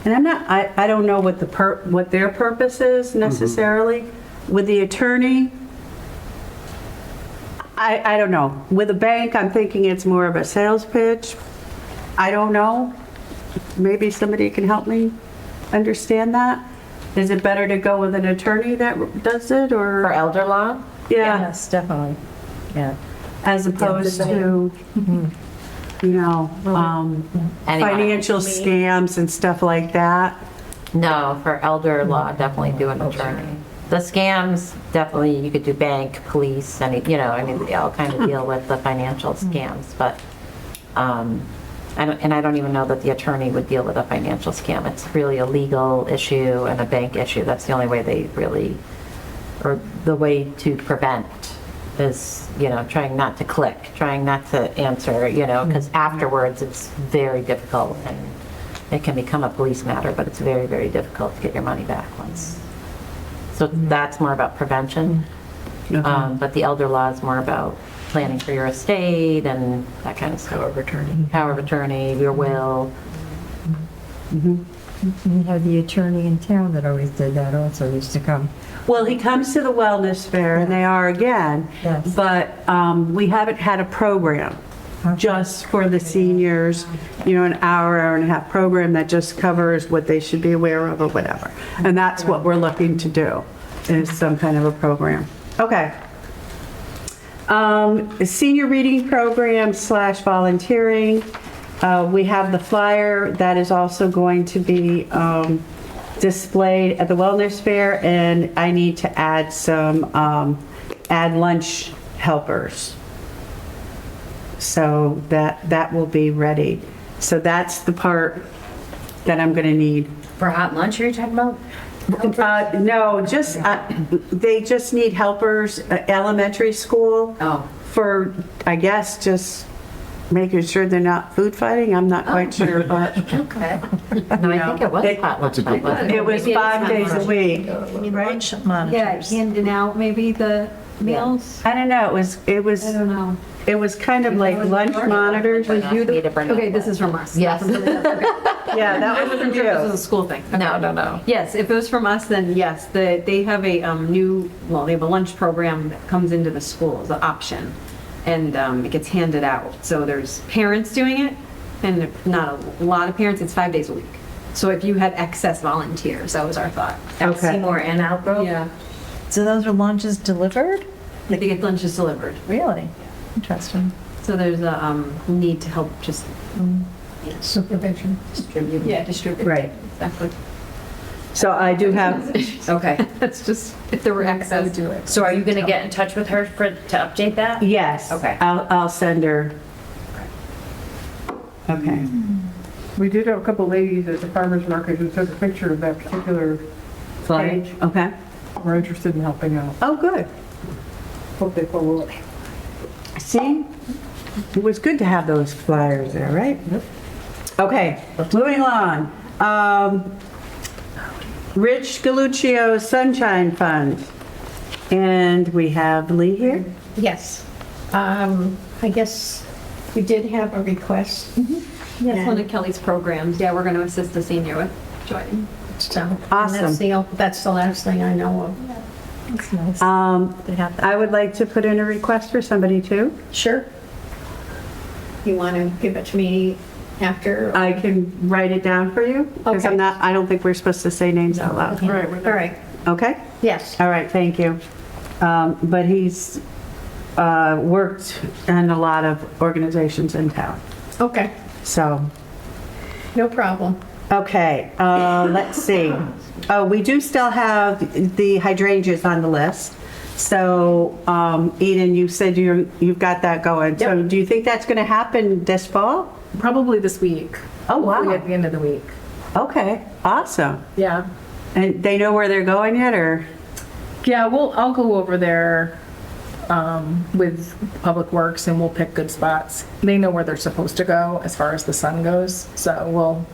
and I don't know what their purpose is necessarily. With the attorney, I don't know. With a bank, I'm thinking it's more of a sales pitch. I don't know. Maybe somebody can help me understand that. Is it better to go with an attorney that does it, or? For elder law? Yeah. Yes, definitely. Yeah. As opposed to, financial scams and stuff like that? No, for elder law, definitely do an attorney. The scams, definitely, you could do bank, police, any, they all kind of deal with the financial scams, but, I don't even know that the attorney would deal with a financial scam. It's really a legal issue and a bank issue. That's the only way they really, or the way to prevent is, trying not to click, trying not to answer, because afterwards it's very difficult and it can become a police matter, but it's very, very difficult to get your money back once. So that's more about prevention. But the elder law is more about planning for your estate and that kind of stuff. Power of attorney, your will. We had the attorney in town that always did that also, used to come. Well, he comes to the wellness fair, and they are again, but we haven't had a program just for the seniors, an hour and a half program that just covers what they should be aware of or whatever. And that's what we're looking to do, is some kind of a program. Okay. Senior reading program / volunteering. We have the flyer that is also going to be displayed at the wellness fair, and I need to add some add lunch helpers. So that will be ready. So that's the part that I'm going to need. For hot lunch, are you talking about? No, just they just need helpers, elementary school. For, I guess, just making sure they're not food fighting. I'm not quite sure, but okay. No, I think it was hot lunch. It was 5 days a week. Lunch monitors. Yeah, handing out maybe the meals. I don't know. It was. I don't know. It was kind of like lunch monitors. Okay, this is from us. Yes. Yeah, that was from you. This is a school thing. No. Yes, if it was from us, then yes, they have a they have a lunch program that comes into the school as an option, and it gets handed out. So there's parents doing it, and not a lot of parents. It's 5 days a week. So if you had excess volunteers, that was our thought. Okay. Seymour and Outgrove? Yeah. So those are lunches delivered? They get lunches delivered. Really? Interesting. So there's a need to help just Supervision. distribute. Yeah, distribute. Right. Exactly. So I do have. Okay. That's just if there were excess. do it. So are you going to get in touch with her to update that? Yes. Okay. I'll send her. Okay. We did have a couple ladies at the farmer's market who took a picture of that particular Fine. page. Okay. We're interested in helping out. Oh, good. Hope they follow up. See? It was good to have those flyers there, right? Yep. Okay, moving along. Rich Galuccio's Sunshine Fund. And we have Lee here. Yes. I guess we did have a request. Yes, one of Kelly's programs. Yeah, we're going to assist the senior with joining. So, Awesome. That's the last thing I know of. That's nice. I would like to put in a request for somebody too. Sure. You want to give it to me after? I can write it down for you because Okay. I don't think we're supposed to say names out loud. All right. Okay? Yes. All right, thank you. But he's worked in a lot of organizations in town. Okay. So, No problem. okay, let's see. Oh, we do still have the hydrangeas on the list. So, Eden, you said you've got that going. So do you think that's going to happen this fall? Probably this week. Oh, wow. Hopefully at the end of the week. Okay, awesome. Yeah. And they know where they're going yet, or? Yeah, I'll go over there with Public Works and we'll pick good spots. They know where they're supposed to go as far as the sun goes. So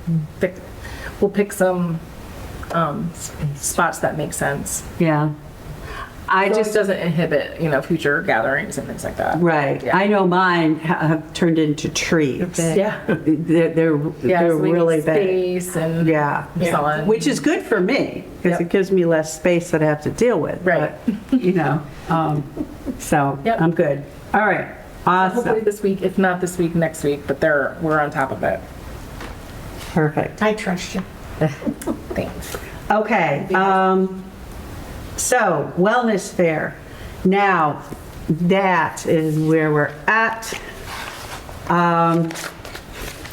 we'll pick some spots that make sense. Yeah. It just doesn't inhibit, future gatherings and things like that. Right. Yeah. I know mine have turned into trees. Yeah. They're So we need really big. space and Yeah. sun. Which is good for me because it gives me less space that I have to deal with. Right. But, so I'm good. All right. Hopefully Awesome. this week, if not this week, next week, but we're on top of it. Perfect. I trust you. Thanks. Okay. So wellness fair. Now that is where we're at.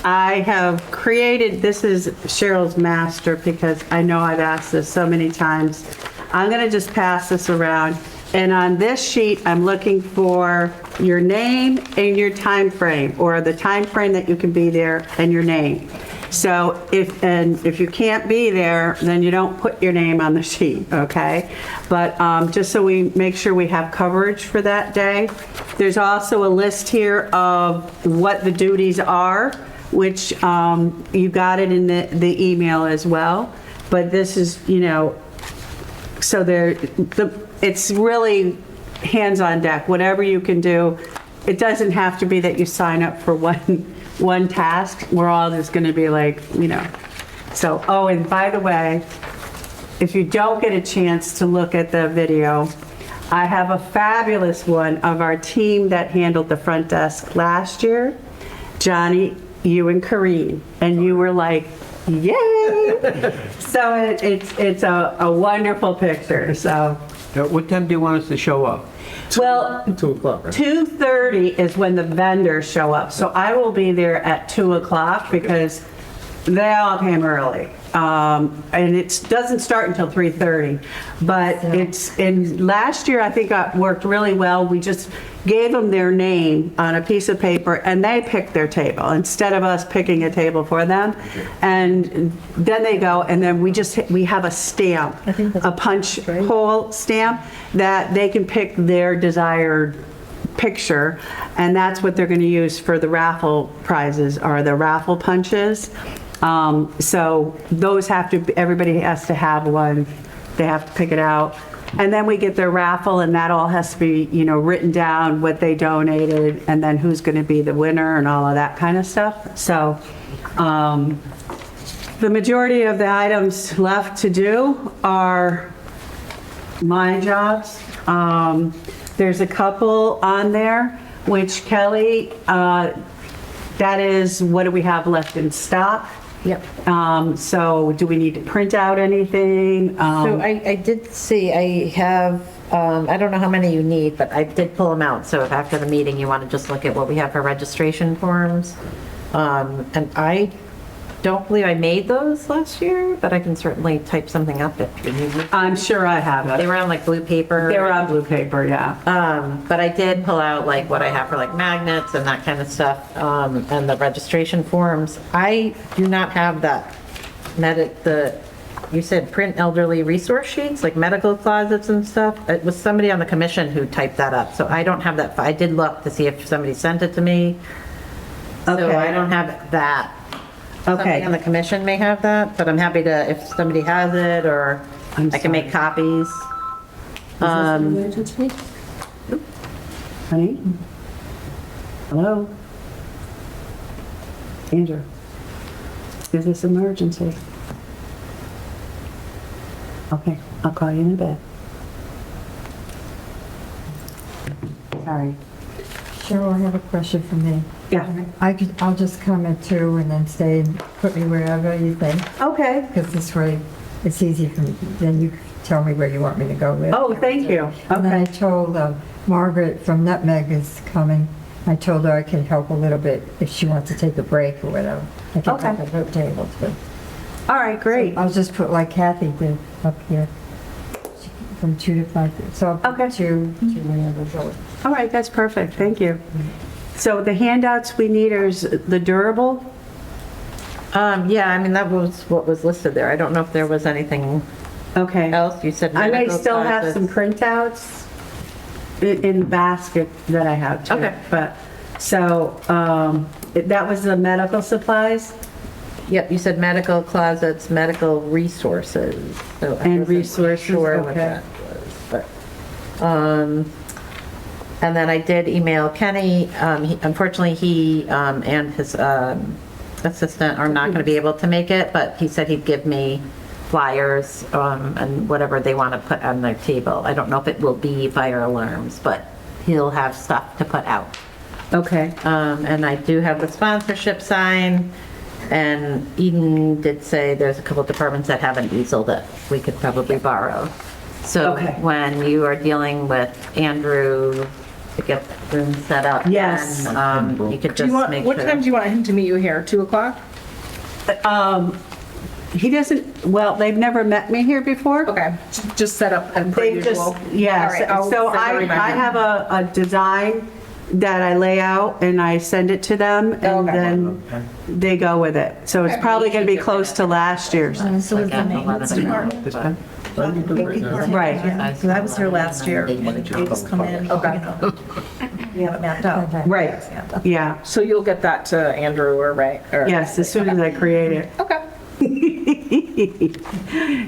I have created, this is Cheryl's master because I know I've asked this so many times. I'm gonna just pass this around. And on this sheet, I'm looking for your name and your time frame, or the time frame that you can be there and your name. So if you can't be there, then you don't put your name on the sheet, okay? But just so we make sure we have coverage for that day. There's also a list here of what the duties are, which you got it in the email as well. But this is, you know, so it's really hands on deck, whatever you can do. It doesn't have to be that you sign up for one task. We're all just going to be like, you know. So, oh, and by the way, if you don't get a chance to look at the video, I have a fabulous one of our team that handled the front desk last year. Johnny, you and Kareen, and you were like, yay! So it's a wonderful picture, so. What time do you want us to show up? Well, 2 o'clock, right? 2:30 is when the vendors show up, so I will be there at 2 o'clock because they all came early. And it doesn't start until 3:30, but last year I think it worked really well. We just gave them their name on a piece of paper and they picked their table instead of us picking a table for them. And then they go, and then we have a stamp, a punch hole stamp that they can pick their desired picture, and that's what they're going to use for the raffle prizes, or the raffle punches. So those everybody has to have one. They have to pick it out. And then we get their raffle, and that all has to be, you know, written down, what they donated, and then who's going to be the winner and all of that kind of stuff. So the majority of the items left to do are my jobs. There's a couple on there, which Kelly, that is, what do we have left in stock? Yep. So do we need to print out anything? So I did see, I have, I don't know how many you need, but I did pull them out. So if after the meeting you want to just look at what we have for registration forms. And I don't believe I made those last year, but I can certainly type something up if you need me. I'm sure I have it. They were on like blue paper. They were on blue paper, yeah. But I did pull out like what I have for like magnets and that kind of stuff, and the registration forms. I do not have that. You said print elderly resource sheets, like medical closets and stuff. It was somebody on the commission who typed that up. So I don't have that. I did look to see if somebody sent it to me. So Okay. I don't have that. Okay. Somebody on the commission may have that, but I'm happy to, if somebody has it, or I can make copies. Emergency? Honey? Hello? Andrew? Is this emergency? Okay, I'll call you in a bit. Sorry. Cheryl, I have a question for me. Yeah. I'll just comment too and then say, put me wherever you think. Okay. Because this way, it's easy for me. Then you tell me where you want me to go with. Oh, thank you. And then I Okay. told Margaret from Nutmeg is coming. I told her I can help a little bit if she wants to take a break or whatever. I can Okay. help at her table too. All right, great. I'll just put like Kathy did up here. From 2 to 5. So I'll put 2 to whenever goes. All right, that's perfect. Thank you. So the handouts we need are the durable? Yeah, I mean, that was what was listed there. I don't know if there was anything else. You said I may medical still have closets. some printouts in the basket that I have too. Okay. But, so, that was the medical supplies? Yep, you said medical closets, medical resources. So I And wasn't resources, sure what okay. that was, but, and then I did email Kenny. Unfortunately, he and his assistant are not going to be able to make it, but he said he'd give me flyers and whatever they want to put on their table. I don't know if it will be fire alarms, but he'll have stuff to put out. Okay. And I do have the sponsorship sign. And Eden did say there's a couple departments that have an easel that we could probably borrow. So Okay. when you are dealing with Andrew to get them set up. Yes. And you could Do you just want, make what sure. time do you want him to meet you here? 2 o'clock? He doesn't, well, they've never met me here before. Okay, just set up and per They've usual. just, yes, All right, I'll so send a I reminder. have a design that I lay out and I send it to them and then they go with it. So it's probably gonna be close to last year's. So is the maintenance department. Right. Because I was here last year, and they just come in, we have it mapped out. Right, yeah. So you'll get that to Andrew or Ray? Or- Yes, as soon as I create it. Okay.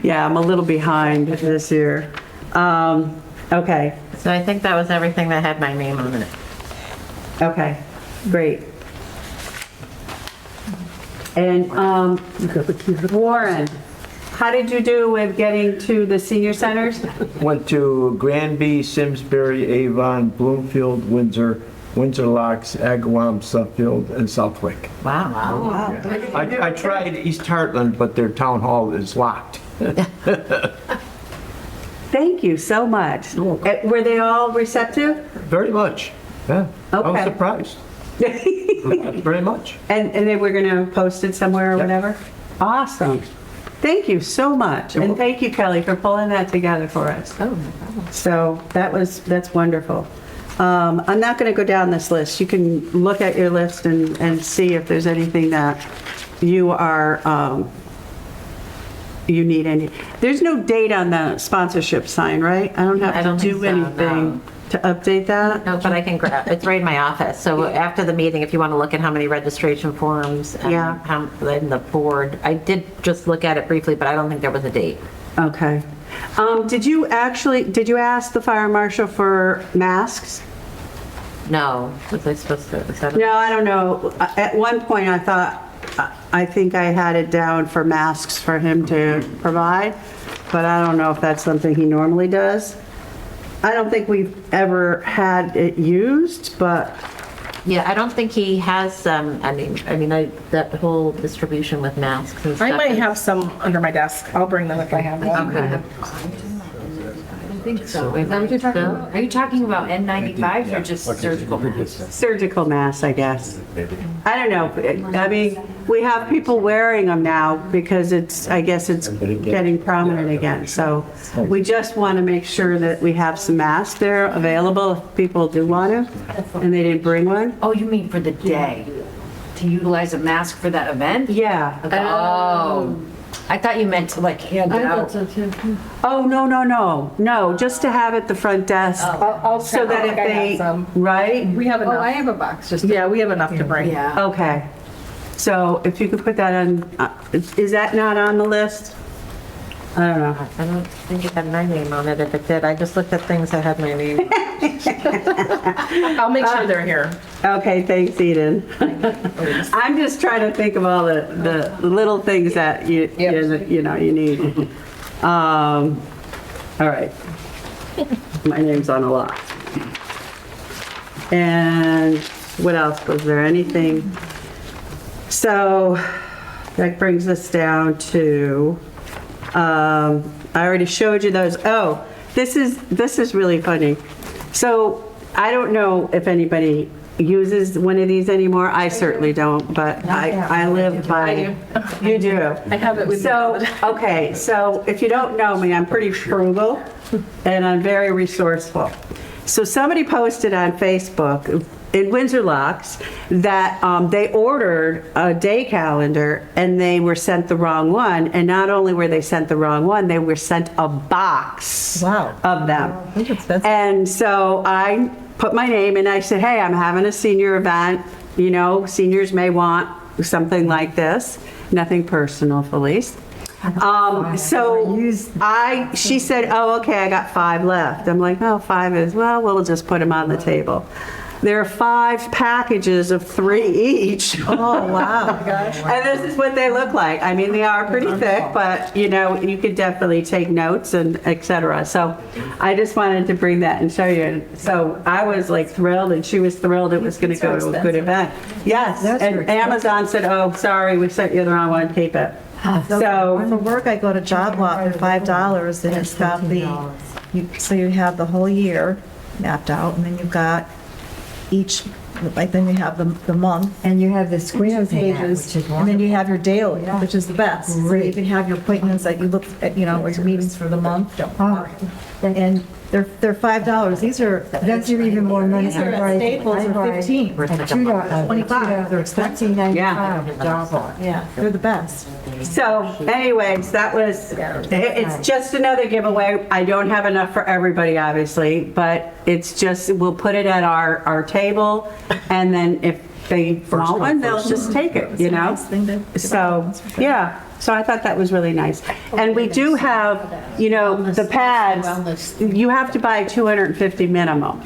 Yeah, I'm a little behind this year. Okay, So I think that was everything that had my name on it. okay, great. And, Warren, how did you do with getting to the senior centers? Went to Granby, Simsbury, Avon, Bloomfield, Windsor, Windsor Locks, Agawam, Suffield, and Southwick. Wow. I tried East Heartland, but their town hall is locked. Thank you so much. Were they all receptive? Very much, yeah. I was Okay. surprised, very much. And they were gonna post it somewhere or whatever? Awesome. Thank you so much. And thank you, Kelly, for pulling that together for us. Oh, no problem. So that's wonderful. I'm not gonna go down this list. You can look at your list and see if there's anything that you are, you need any. There's no date on the sponsorship sign, right? I don't I have don't to think do so, anything to update that? No, but I can grab, it's right in my office. So after the meeting, if you want to look at how many registration forms and Yeah. how, and the board, I did just look at it briefly, but I don't think there was a date. Okay. Did you ask the fire marshal for masks? No, was I supposed to? Is that No, I don't know. At one point, I think I had it down for masks for him to provide, but I don't know if that's something he normally does. I don't think we've ever had it used, but Yeah, I don't think he has, that whole distribution with masks and stuff. I might have some under my desk. I'll bring them if I have them. Okay. I think so. Is that what you're talking about? Are you talking about N95s or just surgical masks? surgical masks, I guess. I don't know. I mean, we have people wearing them now because I guess it's getting prominent again. So we just want to make sure that we have some masks there available if people do want to, and they didn't bring one. Oh, you mean for the day? To utilize a mask for that event? Yeah. Oh. I thought you meant to like hand it out. Oh, no, just to have at the front desk. So that if they, right? We have enough. Oh, I have a box just. Yeah, we have enough to bring. Yeah. Okay. So if you could put that on, is that not on the list? I don't know. I don't think it had my name on it. If it did, I just looked at things that had my name on it. I'll make sure they're here. Okay, thanks, Eden. I'm just trying to think of all the little things that you need. All right. My name's on a lot. And what else? Was there anything? So that brings us down to, I already showed you those. Oh, this is really funny. So I don't know if anybody uses one of these anymore. I certainly don't, but I live by. You do. I have it with me. So, okay, so if you don't know me, I'm pretty frugal and I'm very resourceful. So somebody posted on Facebook in Windsor Locks that they ordered a day calendar and they were sent the wrong one. And not only were they sent the wrong one, they were sent a box of them. And so I put my name and I said, hey, I'm having a senior event. You know, seniors may want something like this. Nothing personal, Felice. She said, oh, okay, I got 5 left. I'm like, oh, 5 is, well, we'll just put them on the table. There are 5 packages of 3 each. Oh, wow. And this is what they look like. I mean, they are pretty thick, but you could definitely take notes and etc. So I just wanted to bring that and show you. And so I was like thrilled and she was thrilled it was going to go to a good event. Yes, and Amazon said, oh, sorry, we sent you the wrong one, keep it. So for work, I go to Job Lot for $5 and it's got so you have the whole year. mapped out, and then you've got each, like, then you have the month. And you have the square pages, and then you have your daily, which is the best. So you can have your appointments that you look at, you know, or your meetings for the month. And they're $5. These are, That's even more money. these are at Staples are 15. $25. They're $14.95. Yeah, they're the best. So anyways, that was, it's just another giveaway. I don't have enough for everybody, obviously, but it's just, we'll put it at our table, and then if they want one, they'll just take it, you know? So, yeah. So I thought that was really nice. And we do have, you know, the pads, you have to buy 250 minimum.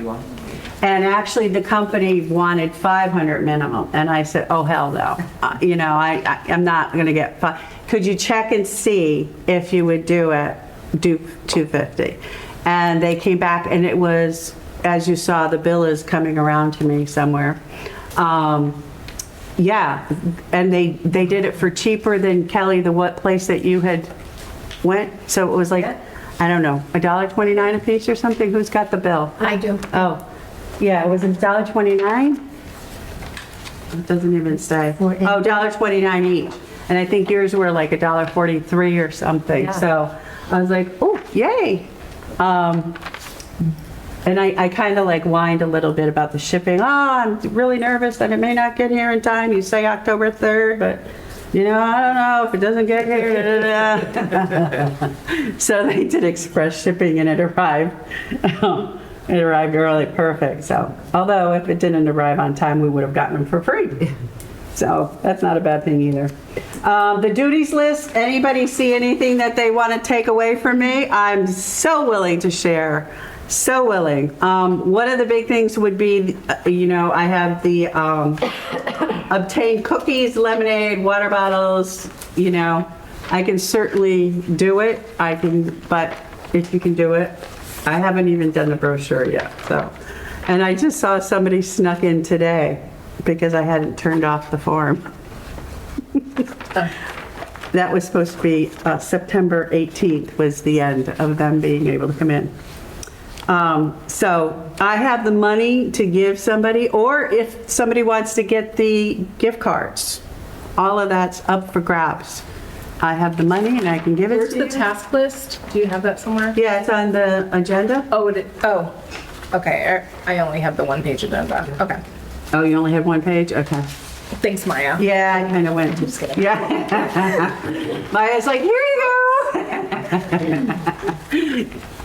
And actually, the company wanted 500 minimum, and I said, oh, hell no. You know, I'm not gonna get five. Could you check and see if you would do 250? And they came back, and it was, as you saw, the bill is coming around to me somewhere. Yeah, and they did it for cheaper than Kelly, the what place that you had went. So it was like, I don't know, $1.29 a piece or something. Who's got the bill? I do. Oh, yeah, it was $1.29. It doesn't even say. Oh, $1.29 each. And I think yours were like $1.43 or something. Yeah. So I was like, oh, yay. And I kind of like whined a little bit about the shipping. Oh, I'm really nervous that it may not get here in time. You say October 3rd, but you know, I don't know if it doesn't get here. So they did express shipping, and it arrived. It arrived early, perfect. So, although if it didn't arrive on time, we would have gotten them for free. So that's not a bad thing either. The duties list, anybody see anything that they want to take away from me? I'm so willing to share. So willing. One of the big things would be, you know, I have the obtain cookies, lemonade, water bottles, you know. I can certainly do it. But if you can do it, I haven't even done the brochure yet. So, and I just saw somebody snuck in today because I hadn't turned off the form. That was supposed to be September 18th was the end of them being able to come in. So I have the money to give somebody, or if somebody wants to get the gift cards, all of that's up for grabs. I have the money and I can give it Where's to you. the task list? Do you have that somewhere? Yeah, it's on the agenda. Oh, okay. I only have the one-page agenda. Okay. Oh, you only have one page? Okay. Thanks, Maya. Yeah, I kind of went. Just kidding. Yeah. Maya's like, here you go.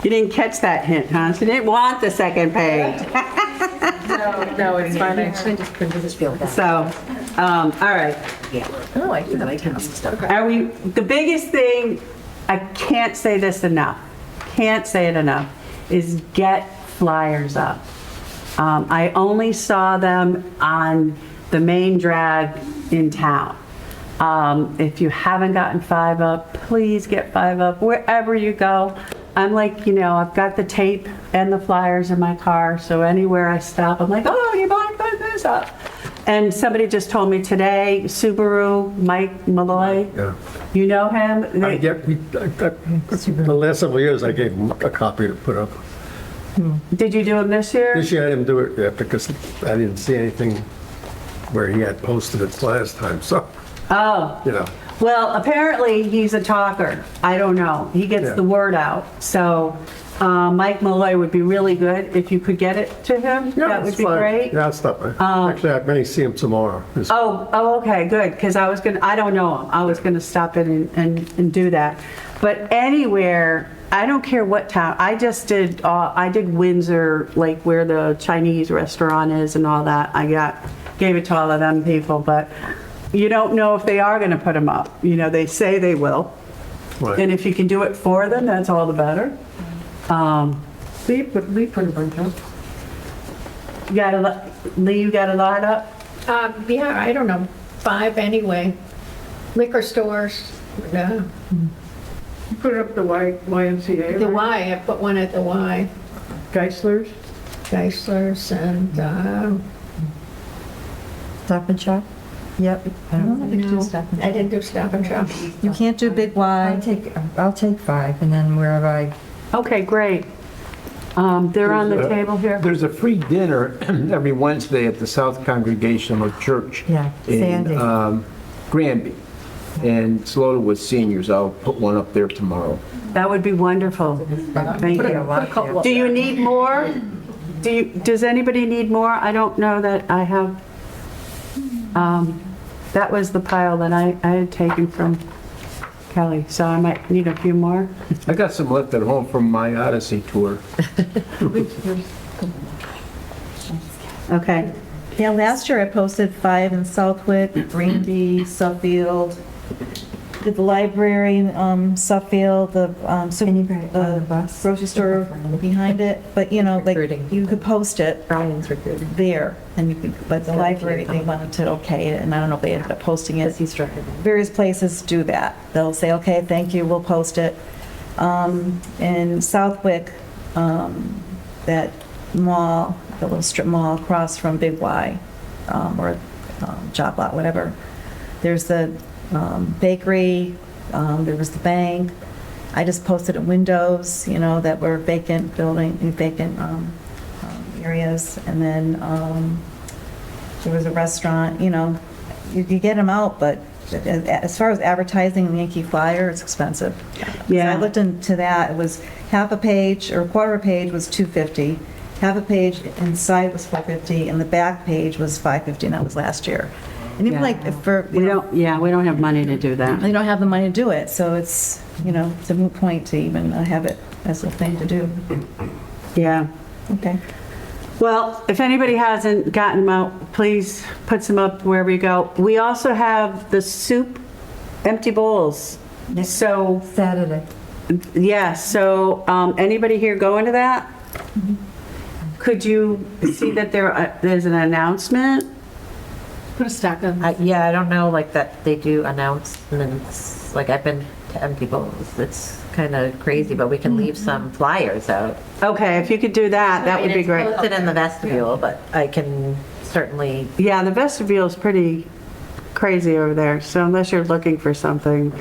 You didn't catch that hint, huh? She didn't want the second page. No, it's fine. I just printed this field back. So, all right. Oh, I do that task stuff. Are we, the biggest thing, I can't say this enough, can't say it enough, is get flyers up. I only saw them on the main drag in town. If you haven't gotten 5 up, please get 5 up wherever you go. I'm like, you know, I've got the tape and the flyers in my car, so anywhere I stop, I'm like, oh, you might put this up. And somebody just told me today, Subaru, Mike Malloy, Yeah. you know him? The last several years, I gave him a copy to put up. Did you do him this year? This year I didn't do it yet because I didn't see anything where he had posted it last time, so, Oh. you know. Well, apparently he's a talker. I don't know. He gets Yeah. the word out. So Mike Malloy would be really good if you could get it to him. Yeah, That would it's be fine. great. Yeah, I'll stop by. Actually, I may see him tomorrow. Oh, okay, good. Because I don't know him. I was going to stop in and do that. But anywhere, I don't care what town. I did Windsor, like where the Chinese restaurant is and all that. Gave it to all of them people, but you don't know if they are going to put them up. You know, they say they will. Right. And if you can do it for them, that's all the better. Lee put a bunch up. Lee, you got a lot up? Yeah, I don't know, 5 anyway. Liquor stores, yeah. You put up the YMCA, The right? Y, I put one at the Y. Geisler's? Geisler's and, Stop and Shop? Yep. I didn't do Stop and Shop. You can't do Big Y. I'll take 5, and then wherever I, Okay, great. They're on the table here. There's a free dinner every Wednesday at the South Congregational Church Yeah, in Sandy. Granby. And it's loaded with seniors. I'll put one up there tomorrow. That would be wonderful. Thank you. Do you need more? Does anybody need more? I don't know that I have. That was the pile that I had taken from Kelly, so I might need a few more. I got some left at home from my Odyssey tour. Okay. Yeah, last year I posted 5 in Southwick, Granby, Suffield, did the library in Suffield, the grocery store behind it, but you know, like, you could post it there, and you could, but the library, they wanted to okay it, and I don't know if they ended up posting it. Various places do that. They'll say, okay, thank you, we'll post it. In Southwick, that mall, the little strip mall across from Big Y, or Job Lot, whatever, there's the bakery, there was the bank. I just posted at windows, you know, that were vacant areas, and then there was a restaurant. You know, you get them out, but as far as advertising the Yankee Flyer, it's expensive. Yeah, I looked into that. It was half a page or a quarter of a page was $250, half a page inside was $450, and the back page was $550, and that was last year. And even like for we don't have money to do that. They don't have the money to do it, so it's, you know, it's a moot point to even have it as a thing to do. Yeah. Okay. Well, if anybody hasn't gotten them out, please put some up wherever you go. We also have the soup empty bowls. So Saturday. Yeah. So anybody here going to that? Could you see that there's an announcement? Put a stack of. Yeah, I don't know, like that they do announcements. Like I've been to empty bowls. It's kind of crazy, but we can leave some flyers out. Okay, if you could do that, that would be great. It's posted in the vestibule, but I can certainly. Yeah, the vestibule is pretty crazy over there. So unless you're looking for something,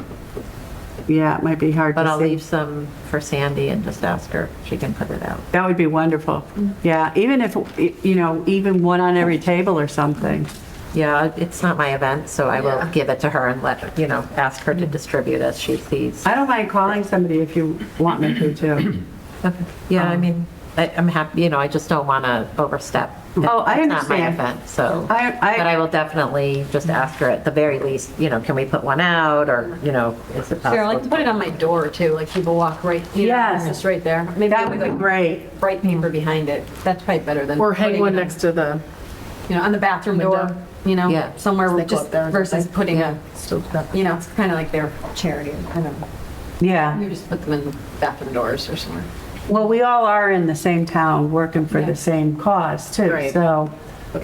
yeah, it might be hard But to I'll see. leave some for Sandy and just ask her if she can put it out. That would be wonderful. Yeah, even if, you know, even one on every table or something. Yeah, it's not my event, so I will give it to her and ask her to distribute as she sees. I don't mind calling somebody if you want me to, too. Okay. Yeah, I mean, I'm happy, I just don't want to overstep. Oh, I It's not my understand. event, so. I- But I will definitely just ask her at the very least, can we put one out, or, is it Sure, I like to possible? put it on my door too, like people walk right, Yes. just right there. Maybe That with would be like great. bright paper behind it. That's probably better than. Or hang putting one it on- next to the. on the bathroom door, Yeah. somewhere Stick just up there or versus something. putting Yeah. it's kind of like their charity. I don't know. Yeah. You just put them in the bathroom doors or somewhere. Well, we all are in the same town working for the same cause, too, Right. so. What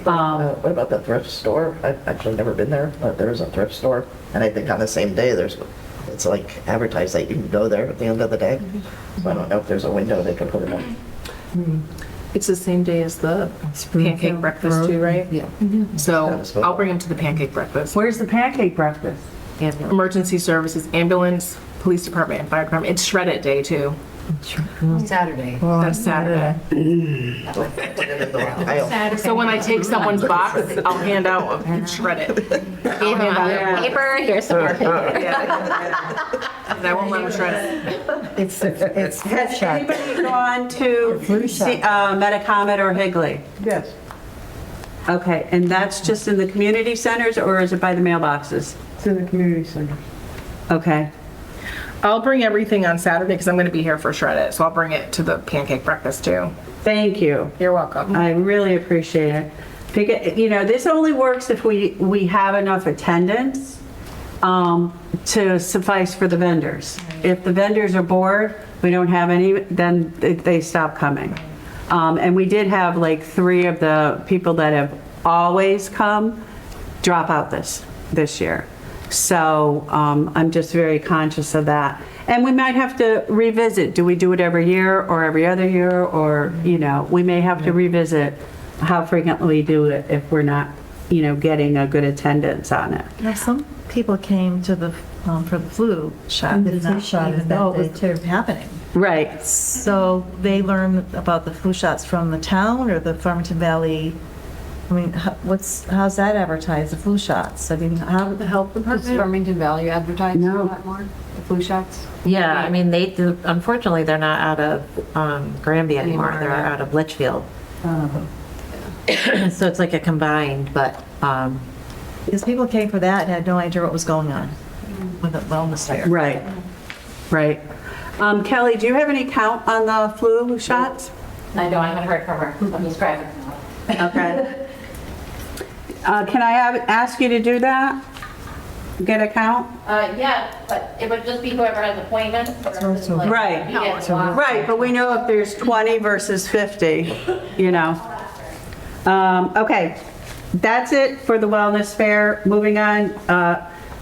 about the thrift store? I've actually never been there, but there's a thrift store, and I think on the same day, it's like advertised that you can go there at the end of the day. So I don't know if there's a window they could put it on. It's the same day as the pancake breakfast too, right? Yeah. So I'll bring them to the pancake breakfast. Where's the pancake breakfast? Emergency services, ambulance, police department, and fire department. It's shredded day too. Saturday. That's Saturday. So when I take someone's box, I'll hand out shred it. I'll hand out Paper, here's some more paper. and I won't let them shred it. Has anybody gone to see, Metacomet or Higley? Yes. Okay, and that's just in the community centers, or is it by the mailboxes? It's in the community center. Okay. I'll bring everything on Saturday because I'm going to be here for shred it. So I'll bring it to the pancake breakfast too. Thank you. You're welcome. I really appreciate it. Because, this only works if we have enough attendance to suffice for the vendors. If the vendors are bored, we don't have any, then they stop coming. And we did have like 3 of the people that have always come drop out this year. So I'm just very conscious of that. And we might have to revisit, do we do it every year or every other year? Or, we may have to revisit how frequently we do it if we're not, getting a good attendance on it. Now, some people came to the for the flu shot. The Did flu not shot even is know that it was day, too. happening. Right. So they learn about the flu shots from the town or the Farmington Valley? I mean, how's that advertised, the flu shots? I mean, how the health Does department? Farmington Valley advertise a No. lot more? The flu shots? Yeah, I mean, they do, unfortunately, they're not out of Granby anymore. They're yeah. out of Litchfield. So it's like a combined, but Because people came for that and had no idea what was going on with the wellness fair. Right, right. Kelly, do you have any count on the flu shots? I know, I haven't heard from her. Let me scribe it. Okay. Can I ask you to do that? Get a count? Yeah, but it would just be whoever has appointments. Right, right, but we know if there's 20 versus 50, you know. Okay, that's it for the wellness fair. Moving on,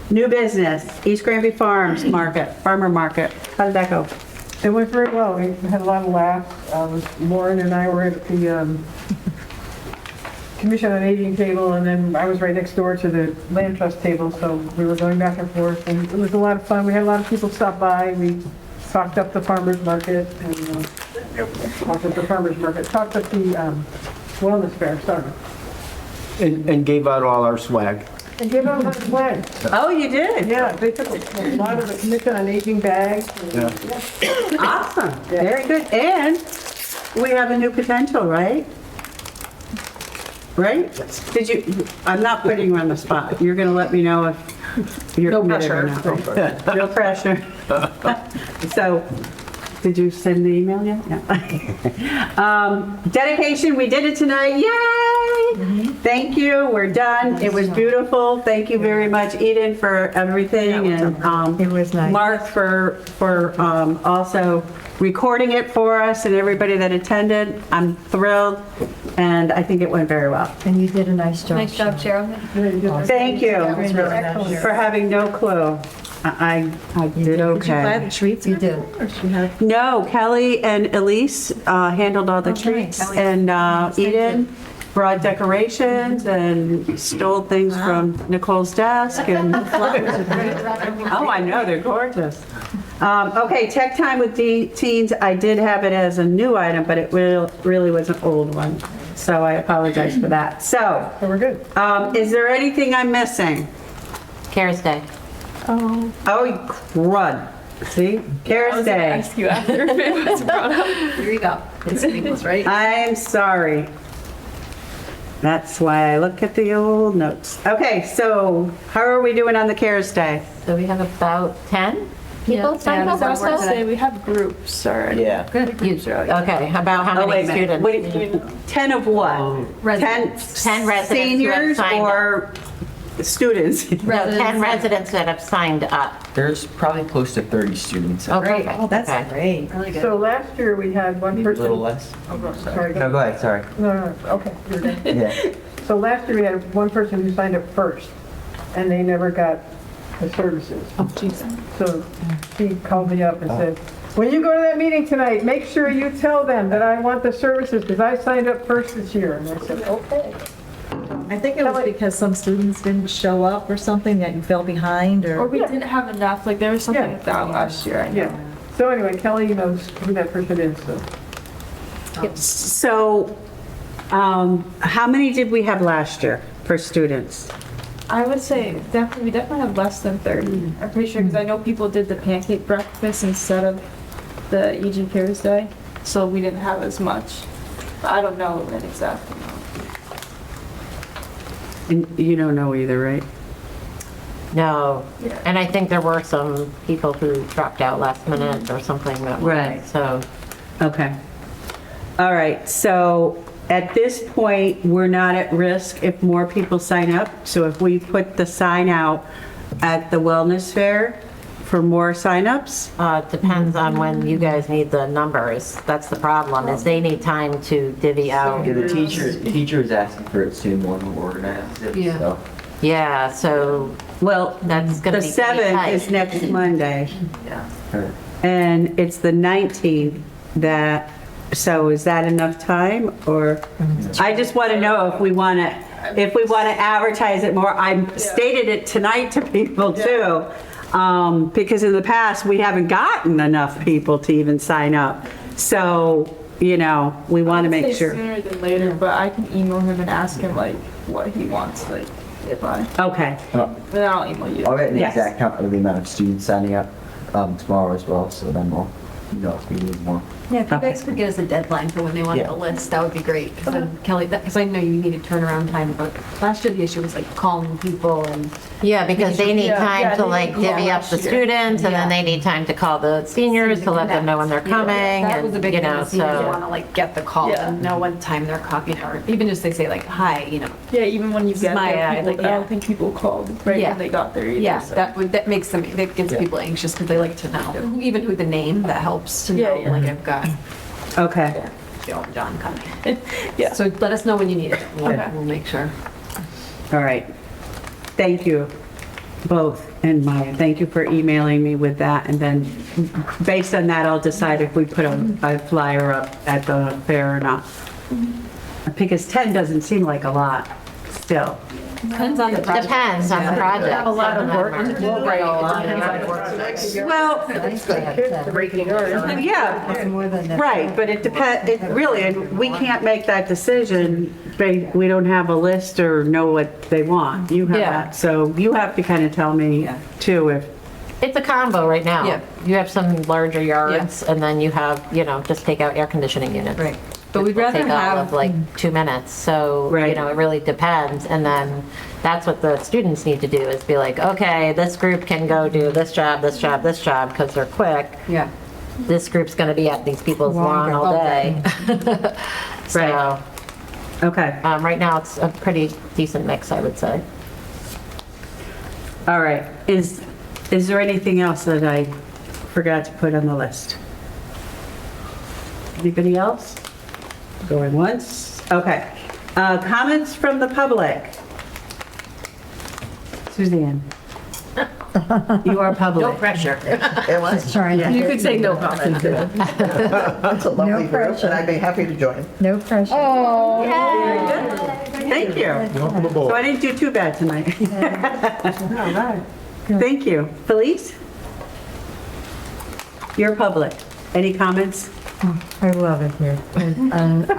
new business, East Granby Farms Market, Farmer Market. How did that go? It went very well. We had a lot of laughs. Lauren and I were at the Commission on Aging table, and then I was right next door to the Land Trust table, so we were going back and forth, and it was a lot of fun. We had a lot of people stop by. We talked up the farmer's market, and talked at the farmer's market, talked at the wellness fair, sorry. And gave out all our swag. And gave out a flag. Oh, you did? Yeah, they took a lot of the Commission on Aging bags. Yeah. Awesome, very good. And we have a new potential, right? Right? Did you, I'm not putting you on the spot. You're going to let me know if you're committed or not. No pressure. So, did you send the email yet? No. Dedication, we did it tonight. Yay! Thank you. We're done. It was beautiful. Thank you very much, Eden, for everything, and It was nice. Mark for also recording it for us and everybody that attended. I'm thrilled, and I think it went very well. And you did a nice job. Nice job, Cheryl. Thank you for having no clue. I did okay. Did you buy the treats? You did. No, Kelly and Elise handled all the treats, and Eden brought decorations and stole things from Nicole's desk. And oh, I know, they're gorgeous. Okay, tech time with teens. I did have it as a new item, but it really was an old one. So I apologize for that. So we're good. Is there anything I'm missing? Cares Day. Oh, crud. See? Cares Day. Ask you after if it was brought up. Here you go. It's Nicholas, right? I'm sorry. That's why I look at the old notes. Okay, so how are we doing on the Cares Day? So we have about 10 people signed up. I was going to say, we have groups already. Yeah. Good. Okay, about how Wait many a minute. students? What do you, 10 of what? 10 residents who have seniors signed or students? No, 10 residents that have signed up. There's probably close to 30 students. Oh, great. Oh, that's Okay. great. Really good. So last year we had one A person. little less. Sorry. No, go ahead, sorry. No, okay. You're good. Yeah. So last year we had one person who signed up first, and they never got the services. Oh, jeez. So she called me up and said, when you go to that meeting tonight, make sure you tell them that I want the services because I signed up first this year. And I said, okay. I think it was because some students didn't show up or something, that you fell behind, Or or... we didn't have enough, like there was something like that last year, I know. Yeah. So anyway, Kelly knows who that person is, so. So, how many did we have last year for students? I would say we definitely have less than 30. I'm pretty sure because I know people did the pancake breakfast instead of the EG Cares Day, so we didn't have as much. But I don't know an exact amount. And you don't know either, right? No. And I think there were some people who dropped out last minute or something that Right. So, Okay. All right, so at this point, we're not at risk if more people sign up. So if we put the sign out at the wellness fair for more signups? Depends on when you guys need the numbers. That's the problem, is they need time to divvy out. Yeah, the teacher is asking for it soon when we organize it, Yeah. so. Yeah, so, well, that's gonna The be pretty 7th tight. is next Monday. Yeah. And it's the 19th that, so is that enough time? Or, I just want to know if we want to advertise it more. I stated it tonight to people too. Because in the past, we haven't gotten enough people to even sign up. So, you know, we want to make Say sure. sooner than later, but I can email him and ask him like what he wants, like if I. Okay. Then I'll email you. I'll get an Yes. exact count of the amount of students signing up tomorrow as well, so then we'll know if we need more. Yeah, if you guys could get us a deadline for when they want Yeah. the list, that would be great. Because then Kelly, because I know you needed turnaround time, but last year the issue was like calling people and. Yeah, because they need time to they like need to call divvy up last the year. students, and then they need time to call the seniors to let them know when they're coming, That was a and, big you thing, know, the seniors so. want to like get the call Yeah. and know what time they're copying, or even just they say like, hi, you know. Yeah, even when you This is get my there, ad, people, like, I yeah. don't think people called right Yeah. when they got there either. Yeah, so. that makes them, that gets people anxious because they like to know, even who the name, that helps to know, Yeah. like I've got Okay. Joe and John coming. Yeah. So let us know when you need it. Okay. We'll make sure. All right. Thank you, both, and Maya. Thank you for emailing me with that. And then based on that, I'll decide if we put a flyer up at the fair or not. Because 10 doesn't seem like a lot still. Depends on the project. Depends on the project. have a lot of work to do. Well, Breaking news. yeah, It's more than that. right, but it depends, it really, and we can't make that decision. We don't have a list or know what they want. You have Yeah. that, so you have to kind of tell me too if, It's a combo right now. Yeah. You have some larger yards, and then you have, you know, just take out air conditioning units. Right. But we'd Will rather take all have, of like 2 minutes, so, you Right. know, it really depends. And then that's what the students need to do, is be like, okay, this group can go do this job, this job, this job, because they're quick. yeah. This group's gonna be at these people's lawn all day. So, okay, right now, it's a pretty decent mix, I would say. all right. Is there anything else that I forgot to put on the list? Anybody else? Going once? Okay. Comments from the public? Suzanne? You are public. No pressure. It was. Trying to. You could say no comment. It's a lovely group, and I'd be happy to join. No pressure. Thank you. Welcome So aboard. I didn't do too bad tonight. Thank you. Felice? You're public. Any comments? I love it here. And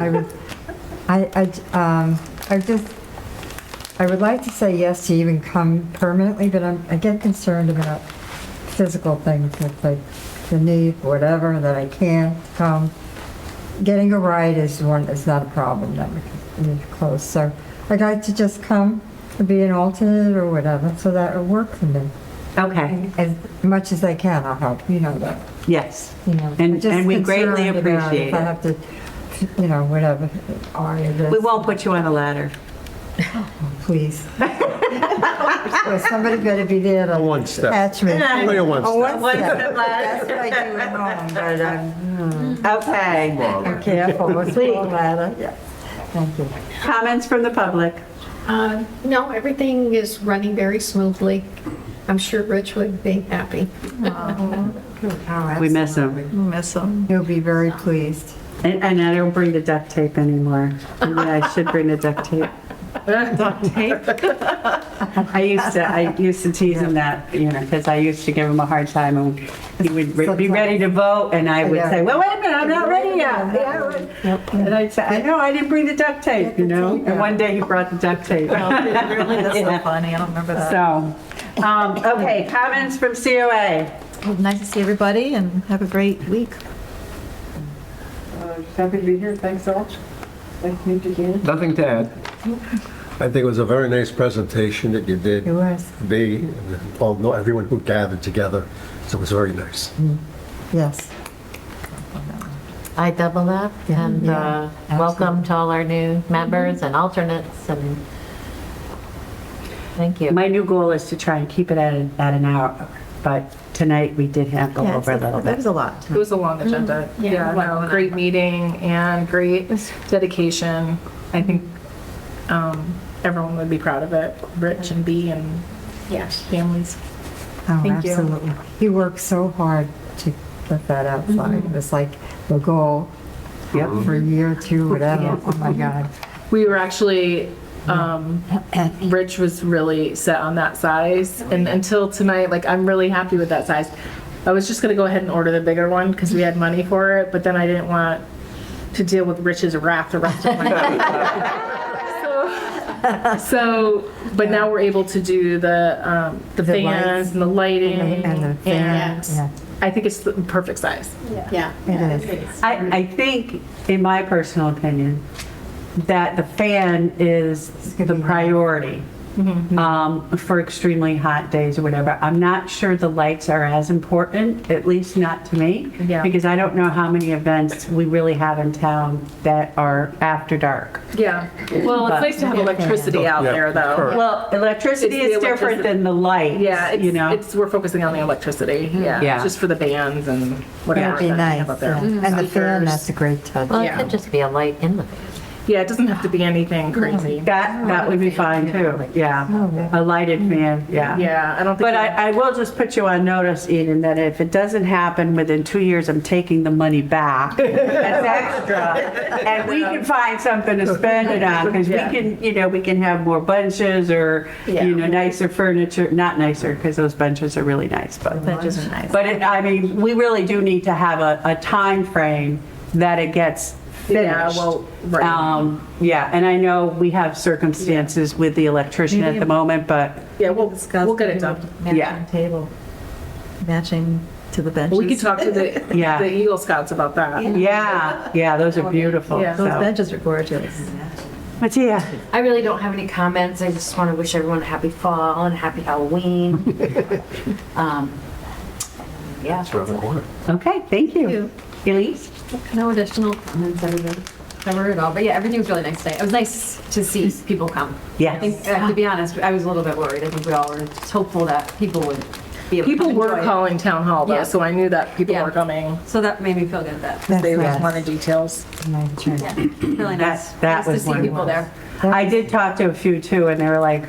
I would like to say yes to even come permanently, but I get concerned about physical things, it's like the need, whatever, that I can't come. Getting a ride is not a problem, that we're close. So I'd like to just come and be an alternate or whatever, so that it works for me. Okay. As much as I can, I'll help, you know that. Yes. You know, And- I'm just and we greatly concerned about appreciate if I it. have to, you know, whatever. We won't put you on a ladder. Please. Well, somebody better be there to One step. catch me. Only a one Oh, step. one step. That's what I do at home, but Okay. I'm careful with the ladder. Yeah. Thank you. Comments from the public? No, everything is running very smoothly. I'm sure Rich would be happy. We miss him. Miss him. He'll be very pleased. And I don't bring the duct tape anymore. Maybe I should bring the duct tape. Duct tape? I used to tease him that, you know, because I used to give him a hard time, and he would be ready to vote, and I would say, well, wait a minute, I'm not ready yet. And I'd say, I know, I didn't bring the duct tape, you know? And one day he brought the duct tape. Really, that's so funny. I don't remember that. So, okay, comments from COA. Well, nice to see everybody and have a great week. Just happy to be here. Thanks so much. Nice to meet you again. Nothing to add. I think it was a very nice presentation that you did. It was. Everyone who gathered together, so it was very nice. Yes. I double up, and Yeah, welcome to all our new members and alternates, and thank you. My new goal is to try and keep it at an hour, but tonight we did have to go over a little That bit. was a lot. It was a long agenda. Yeah, no, great meeting and great dedication. I think everyone would be proud of it, Rich and Bee and families. Oh, Thank you. absolutely. He worked so hard to put that outside. It was like the goal for a year or two, whatever. Oh, my God. We were actually Rich was really set on that size, and until tonight, like, I'm really happy with that size. I was just gonna go ahead and order the bigger one because we had money for it, but then I didn't want to deal with Rich's wrath the rest of my life. So, but now we're able to do the fans lights and the lighting and the fans, yeah. I think it's the perfect size. Yeah. It is. I think, in my personal opinion, that the fan is the priority for extremely hot days or whatever. I'm not sure the lights are as important, at least not to me, Yeah. because I don't know how many events we really have in town that are after dark. Yeah. Well, it's But- nice to have electricity out Yeah, there, though. correct. Well, electricity It's the is different than the lights, Yeah, you know? we're focusing on the electricity. Yeah, Yeah. just for the bands and whatever. That'd be that we nice, have up there. yeah. And the fan, Speakers. that's a great touch. Well, it Yeah. could just be a light in the fan. Yeah, it doesn't have to be anything crazy. That would be fine too, yeah. A lighted fan, yeah. Yeah, I don't think. But I will just put you on notice, Eden, that if it doesn't happen within 2 years, I'm taking the money back. That's extra. And we can find something to spend it on, because we can, we can have more bunches or, nicer furniture, not nicer, because those benches are really nice, but. Benches are nice. But we really do need to have a time frame that it gets finished. right. And I know we have circumstances with the electrician at the moment, but Yeah, we'll get it done. Yeah. Matching table, matching to the benches. We could talk to the Eagle Scouts about that. yeah, those are beautiful. Yeah. Those so. benches are gorgeous. Mattia. I really don't have any comments. I just want to wish everyone a happy fall and happy Halloween. Yeah. Okay, thank you. Elise? No additional comments. Everything covered it all. But yeah, everything was really nice today. It was nice to see people come. Yes. I think, to be honest, I was a little bit worried. I think we all were just hopeful that people would be able People to were enjoy it. calling town hall though, Yeah. so I knew that people Yeah. were coming. So that made me feel good that They nice. wanted details. yeah, really nice. That nice was to see wonderful. people there. I did talk to a few too, and they were like,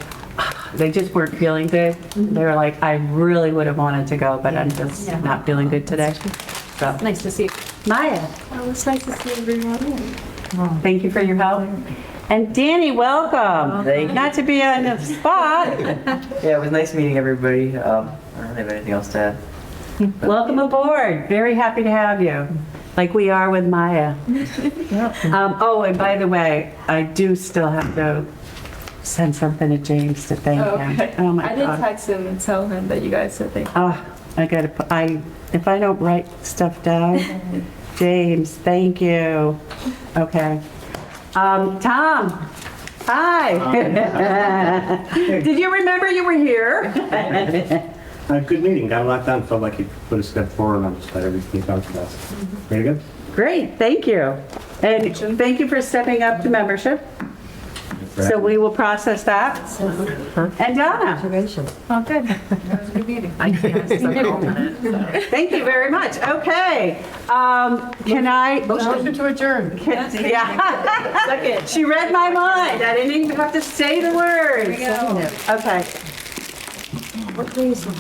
they just weren't feeling good. They were like, I really would have wanted to go, but I'm just not feeling good today. So, Nice to see. Maya, Well, it's nice to see everyone. thank you for your help. And Danny, welcome. Not to be on the spot. Yeah, it was nice meeting everybody. I don't really have anything else to add. Welcome aboard. Very happy to have you, like we are with Maya. And by the way, I do still have to send something to James to thank him. Okay. Oh my I did God. text him and tell him that you guys said thank you. Oh, I gotta put, if I don't write stuff down, James, thank you. Okay. Tom, hi. Did you remember you were here? Good meeting, got a lot done, felt like you put a step forward on just about everything you talked about. Very good. Great, thank you. And thank you for stepping up to membership. So we will process that. And Donna? Congratulations. Oh, good. That was a good meeting. Thank you very much. Okay. Can I? Motion to adjourn. Yeah. Second. She read my mind. I didn't even have to say the words. Okay. What reason?